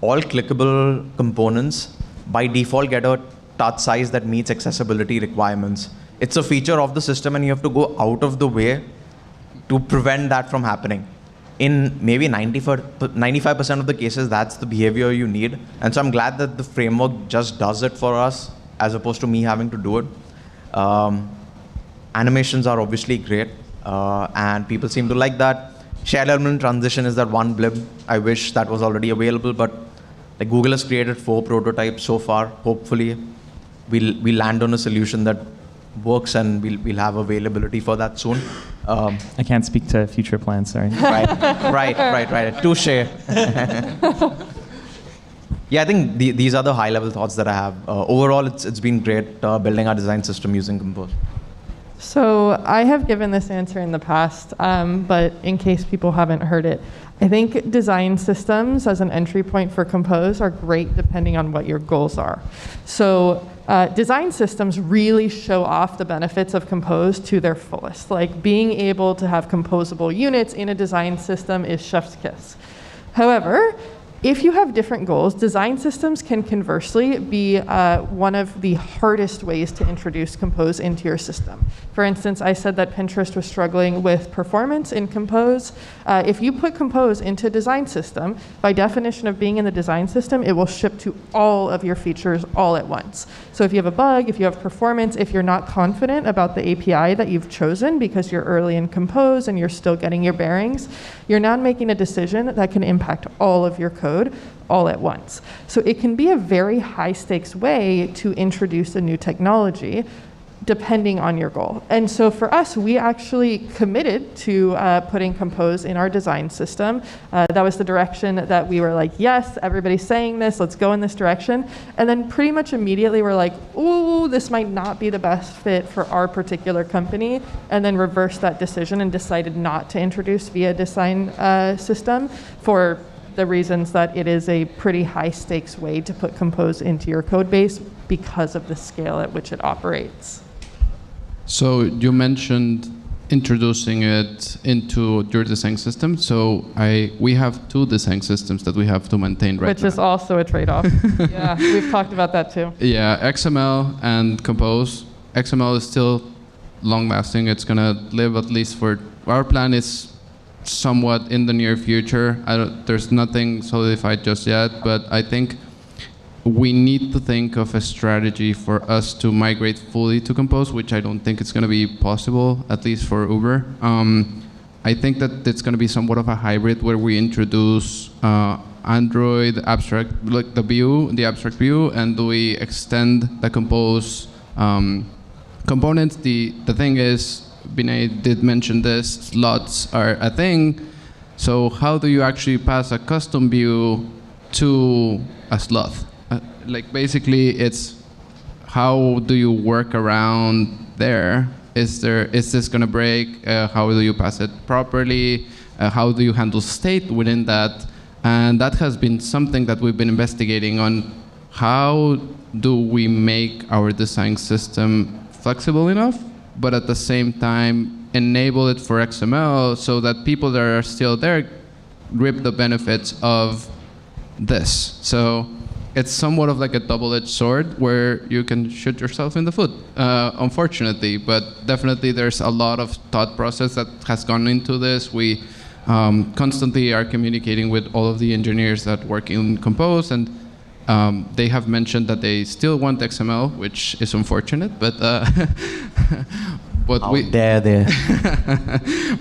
all clickable components by default get a touch size that meets accessibility requirements. It's a feature of the system and you have to go out of the way to prevent that from happening. In maybe 95% of the cases, that's the behavior you need. And so I'm glad that the framework just does it for us as opposed to me having to do it. Animations are obviously great, and people seem to like that. Shared element transition is that one blip. I wish that was already available, but like Google has created 4 prototypes so far. Hopefully, we'll land on a solution that works, and we'll have availability for that soon. I can't speak to future plans, sorry. Right. Touche. Yeah, I think these are the high-level thoughts that I have. Overall, it's been great building our design system using Compose. So I have given this answer in the past, but in case people haven't heard it, I think design systems as an entry point for Compose are great depending on what your goals are. So design systems really show off the benefits of Compose to their fullest. Like being able to have composable units in a design system is chef's kiss. However, if you have different goals, design systems can conversely be one of the hardest ways to introduce Compose into your system. For instance, I said that Pinterest was struggling with performance in Compose. If you put Compose into a design system, by definition of being in the design system, it will ship to all of your features all at once. So if you have a bug, if you have performance, if you're not confident about the API that you've chosen because you're early in Compose and you're still getting your bearings, you're now making a decision that can impact all of your code all at once. So it can be a very high stakes way to introduce a new technology depending on your goal. And so for us, we actually committed to putting Compose in our design system. That was the direction that we were like, yes, everybody's saying this, let's go in this direction. And then pretty much immediately we're like, ooh, this might not be the best fit for our particular company, and then reversed that decision and decided not to introduce via design system for the reasons that it is a pretty high stakes way to put Compose into your code base because of the scale at which it operates. So you mentioned introducing it into your design system. So we have 2 design systems that we have to maintain right now. Which is also a trade-off. Yeah, we've talked about that too. Yeah, XML and Compose. XML is still long-lasting. It's going to live at least for, our plan is somewhat in the near future. There's nothing solidified just yet, but I think we need to think of a strategy for us to migrate fully to Compose, which I don't think it's going to be possible, at least for Uber. I think that it's going to be somewhat of a hybrid where we introduce Android abstract, like the abstract view, and we extend the Compose components. The thing is, Vinay did mention this, slots are a thing. So how do you actually pass a custom view to a slot? Like basically it's how do you work around there? Is this going to break? How do you pass it properly? How do you handle state within that? And that has been something that we've been investigating on. How do we make our design system flexible enough, but at the same time enable it for XML so that people that are still there reap the benefits of this. So it's somewhat of like a double-edged sword where you can shoot yourself in the foot, unfortunately. But definitely there's a lot of thought process that has gone into this. We constantly are communicating with all of the engineers that work in Compose, and they have mentioned that they still want XML, which is unfortunate, but How dare they?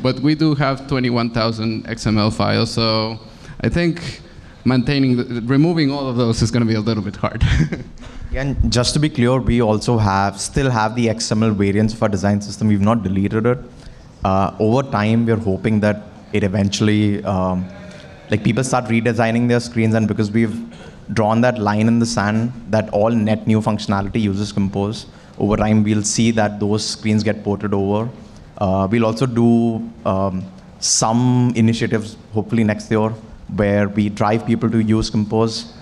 but we do have 21,000 XML files, so I think removing all of those is going to be a little bit hard. And just to be clear, we also still have the XML variants of our design system. We've not deleted it. Over time, we're hoping that it eventually, people start redesigning their screens, and because we've drawn that line in the sand that all net new functionality uses Compose, over time we'll see that those screens get ported over. We'll also do some initiatives, hopefully next year, where we drive people to use Compose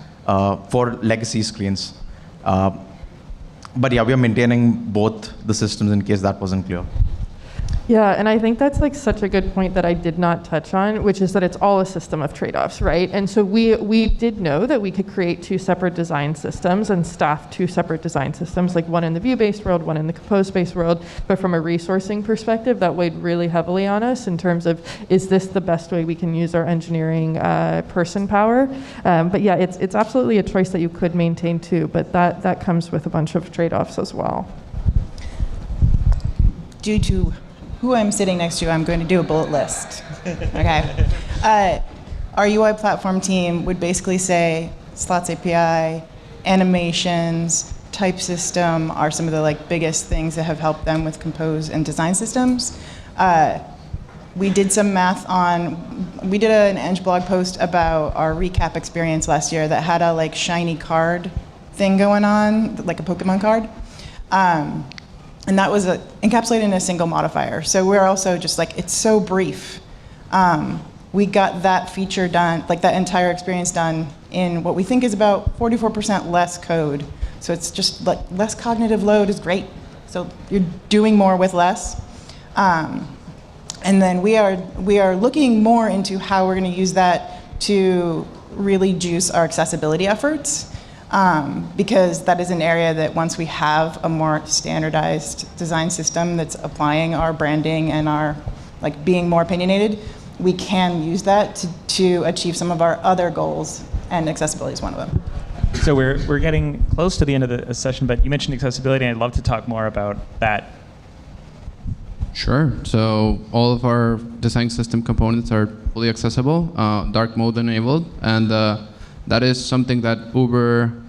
for legacy screens. But yeah, we are maintaining both the systems in case that wasn't clear. Yeah, and I think that's like such a good point that I did not touch on, which is that it's all a system of trade-offs, right? And so we did know that we could create two separate design systems and staff two separate design systems, like one in the view-based world, one in the compose-based world. But from a resourcing perspective, that weighed really heavily on us in terms of, is this the best way we can use our engineering person power? But yeah, it's absolutely a choice that you could maintain too, but that comes with a bunch of trade-offs as well. Due to who I'm sitting next to, I'm going to do a bullet list. Okay. Our UI platform team would basically say slots API, animations, type system are some of the biggest things that have helped them with compose and design systems. We did some math we did an Eng blog post about our recap experience last year that had a shiny card thing going on, like a Pokemon card. And that was encapsulated in a single modifier. So we're also just it's so brief. We got that feature done, that entire experience done in what we think is about 44% less code. So it's just less cognitive load is great. So you're doing more with less. And then we are looking more into how we're going to use that to really juice our accessibility efforts. Because that is an area that once we have a more standardized design system that's applying our branding and our being more opinionated, we can use that to achieve some of our other goals, and accessibility is one of them. So we're getting close to the end of the session, but you mentioned accessibility, and I'd love to talk more about that. Sure. So all of our design system components are fully accessible, dark mode enabled, and that is something that Uber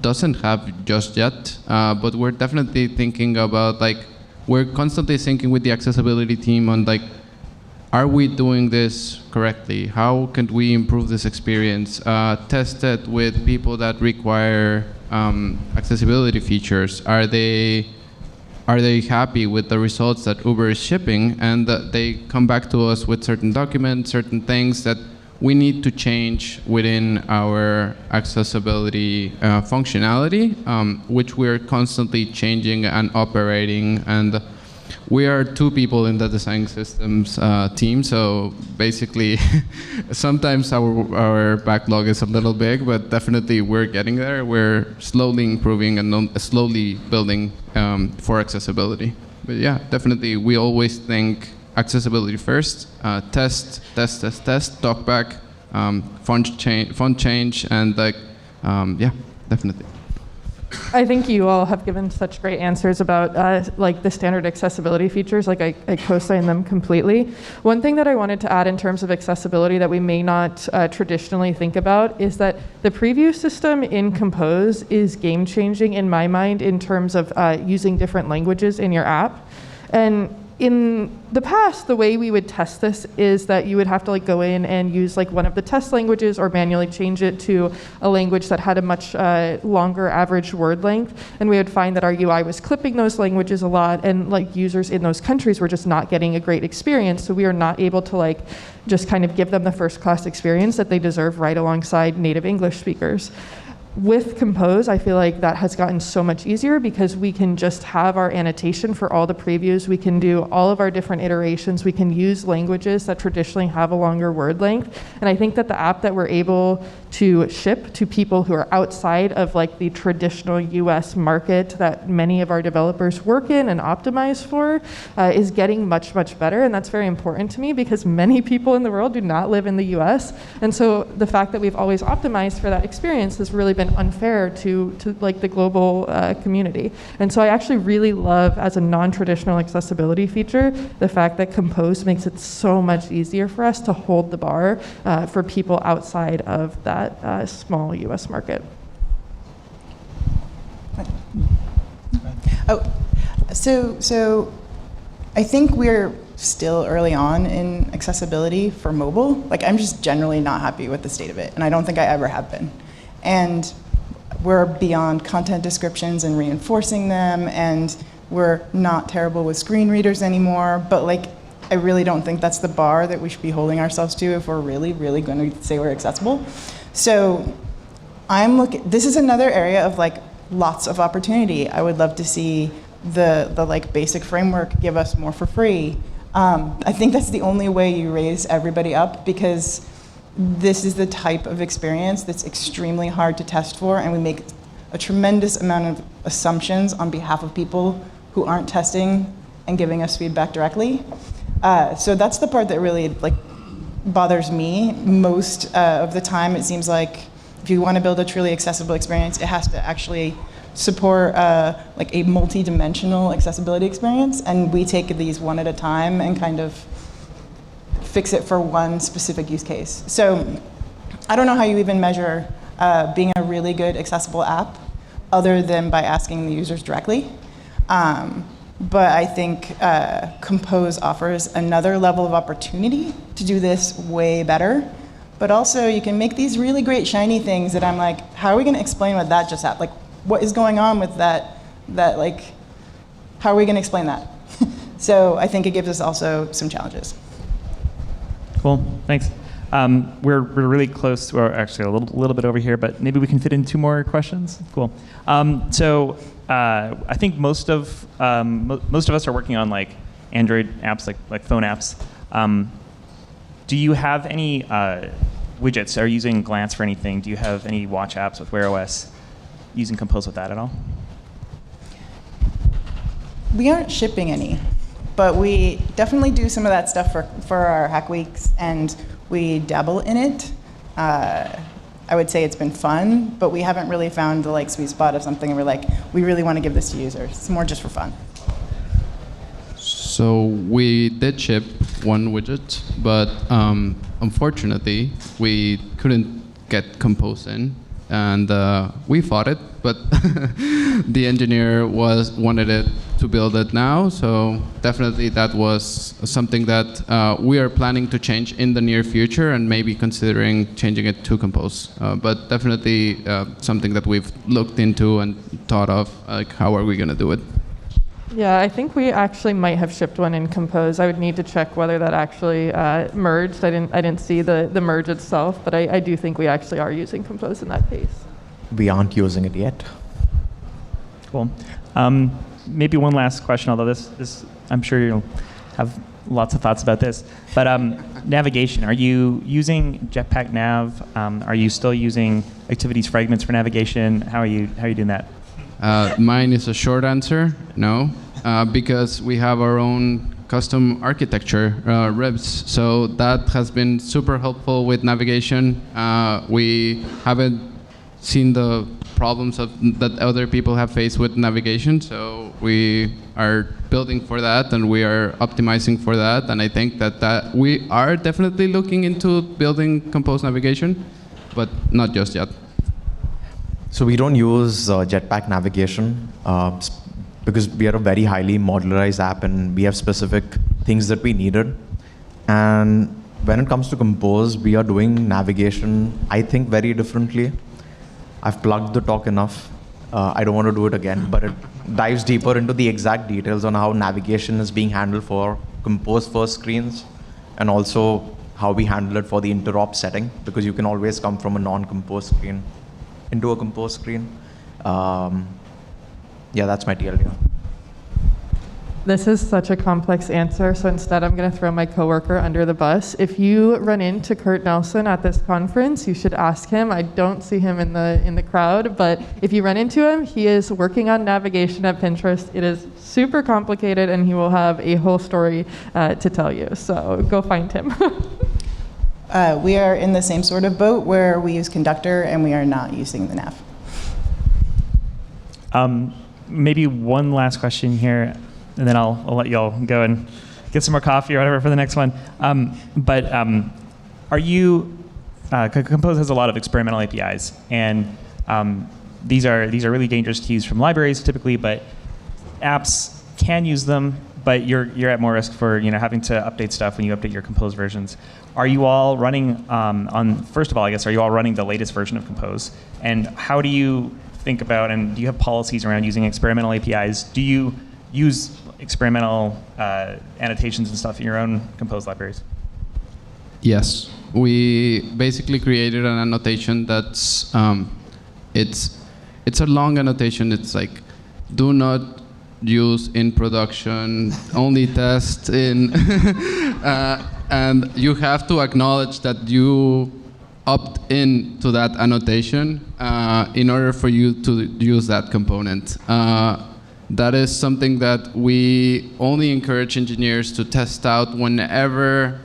doesn't have just yet, but we're definitely thinking about we're constantly syncing with the accessibility team on are we doing this correctly? How can we improve this experience? Test it with people that require accessibility features. Are they happy with the results that Uber is shipping, and that they come back to us with certain documents, certain things that we need to change within our accessibility functionality, which we're constantly changing and operating. And we are two people in the design systems team, so basically sometimes our backlog is a little big, but definitely we're getting there. We're slowly improving and slowly building for accessibility. But yeah, definitely we always think accessibility first, test, talk back, font change, and yeah, definitely. I think you all have given such great answers about the standard accessibility features. I co-sign them completely. One thing that I wanted to add in terms of accessibility that we may not traditionally think about is that the preview system in Compose is game-changing in my mind in terms of using different languages in your app. And in the past, the way we would test this is that you would have to go in and use one of the test languages or manually change it to a language that had a much longer average word length. And we would find that our UI was clipping those languages a lot, and users in those countries were just not getting a great experience. So we are not able to just kind of give them the first class experience that they deserve right alongside native English speakers. With Compose, I feel like that has gotten so much easier because we can just have our annotation for all the previews. We can do all of our different iterations. We can use languages that traditionally have a longer word length. And I think that the app that we're able to ship to people who are outside of like the traditional US market that many of our developers work in and optimize for is getting much, much better. And that's very important to me because many people in the world do not live in the US. And so the fact that we've always optimized for that experience has really been unfair to like the global community. And so I actually really love, as a non-traditional accessibility feature, the fact that Compose makes it so much easier for us to hold the bar for people outside of that small US market. Oh, so I think we're still early on in accessibility for mobile. Like, I'm just generally not happy with the state of it, and I don't think I ever have been. And we're beyond content descriptions and reinforcing them, and we're not terrible with screen readers anymore, but like, I really don't think that's the bar that we should be holding ourselves to if we're really, really going to say we're accessible. So this is another area of like lots of opportunity. I would love to see the like basic framework give us more for free. I think that's the only way you raise everybody up, because this is the type of experience that's extremely hard to test for, and we make a tremendous amount of assumptions on behalf of people who aren't testing and giving us feedback directly. So that's the part that really like bothers me most of the time. It seems like if you want to build a truly accessible experience, it has to actually support like a multi-dimensional accessibility experience, and we take these one at a time and kind of fix it for one specific use case. So I don't know how you even measure being a really good accessible app other than by asking the users directly. But I think Compose offers another level of opportunity to do this way better. But also, you can make these really great shiny things that I'm like, how are we going to explain what that just happened? Like, what is going on with that, like, how are we going to explain that? So I think it gives us also some challenges. Cool, thanks. We're really close, or actually a little bit over here, but maybe we can fit in 2 more questions. Cool. I think most of us are working on like Android apps, like phone apps. Do you have any widgets? Are you using Glance for anything? Do you have any watch apps with Wear OS using Compose with that at all? We aren't shipping any, but we definitely do some of that stuff for our Hack Weeks, and we dabble in it. I would say it's been fun, but we haven't really found the like sweet spot of something and we're like, we really want to give this to users. It's more just for fun. So we did ship one widget, but unfortunately, we couldn't get Compose in, and we fought it, but the engineer wanted it to build it now, so definitely that was something that we are planning to change in the near future, and maybe considering changing it to Compose. But definitely something that we've looked into and thought of, like how are we going to do it? Yeah, I think we actually might have shipped one in Compose. I would need to check whether that actually merged. I didn't see the merge itself, but I do think we actually are using Compose in that case. We aren't using it yet. Cool. Maybe one last question, although this I'm sure you'll have lots of thoughts about this. But navigation, are you using Jetpack Nav? Are you still using activities fragments for navigation? How are you doing that? Mine is a short answer, no, because we have our own custom architecture, ribs. So that has been super helpful with navigation. We haven't seen the problems that other people have faced with navigation, so we are building for that and we are optimizing for that. And I think that we are definitely looking into building Compose navigation, but not just yet. So we don't use Jetpack navigation because we are a very highly modularized app and we have specific things that we needed. And when it comes to Compose, we are doing navigation, I think, very differently. I've plugged the talk enough. I don't want to do it again, but it dives deeper into the exact details on how navigation is being handled for Compose first screens, and also how we handle it for the interop setting, because you can always come from a non-Compose screen. into a compose screen. Yeah, that's my TLDR. This is such a complex answer, so instead I'm going to throw my coworker under the bus. If you run into Kurt Nelson at this conference, you should ask him. I don't see him in the crowd, but if you run into him, he is working on navigation at Pinterest. It is super complicated, and he will have a whole story to tell you. So go find him. We are in the same sort of boat where we use conductor and we are not using the nav. Maybe one last question here, and then I'll let you all go and get some more coffee or whatever for the next one. Are you, Compose has a lot of experimental APIs, and these are really dangerous to use from libraries typically, but apps can use them, but you're at more risk for having to update stuff when you update your Compose versions. Are you all running first of all, I guess, are you all running the latest version of Compose? And how do you think about, and do you have policies around using experimental APIs? Do you use experimental annotations and stuff in your own Compose libraries? Yes, we basically created an annotation that's it's a long annotation. It's like, do not use in production, only test in, and you have to acknowledge that you opt in to that annotation in order for you to use that component. That is something that we only encourage engineers to test out whenever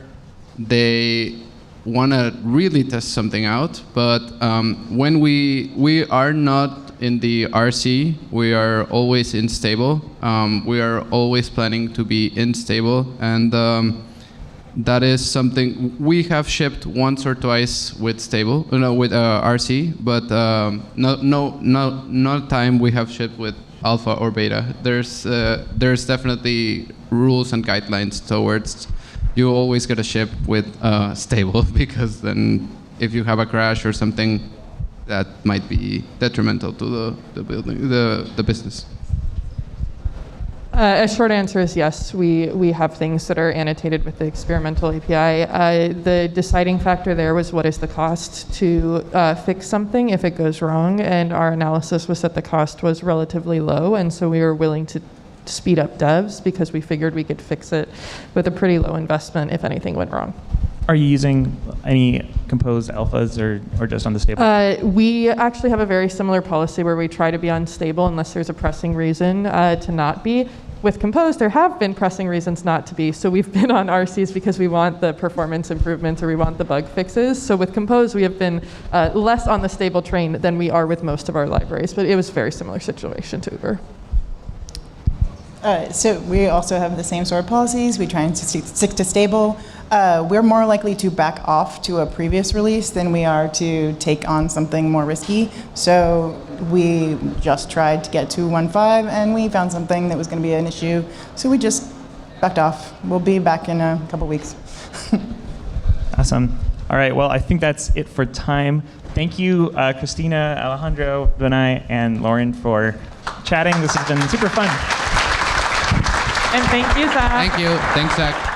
they want to really test something out. But when we are not in the RC, we are always in stable. We are always planning to be in stable, and that is something we have shipped once or twice with stable, with RC, but no time we have shipped with alpha or beta. There's definitely rules and guidelines towards you always get a ship with stable, because then if you have a crash or something, that might be detrimental to the building, the business. A short answer is yes. We have things that are annotated with the experimental API. The deciding factor there was what is the cost to fix something if it goes wrong, and our analysis was that the cost was relatively low, and so we were willing to speed up devs because we figured we could fix it with a pretty low investment if anything went wrong. Are you using any composed alphas or just on the stable? We actually have a very similar policy where we try to be unstable unless there's a pressing reason to not be. With Compose, there have been pressing reasons not to be. So we've been on RCs because we want the performance improvements or we want the bug fixes. So with Compose, we have been less on the stable train than we are with most of our libraries. But it was a very similar situation to Uber. So we also have the same sort of policies. We try and stick to stable. We're more likely to back off to a previous release than we are to take on something more risky. So we just tried to get to 1.5, and we found something that was going to be an issue. So we just backed off. We'll be back in a couple weeks. Awesome. All right, well, I think that's it for time. Thank you, Christina, Alejandro, Vinay, and Lauren for chatting. This has been super fun. And thank you, Zach. Thank you. Thanks, Zach.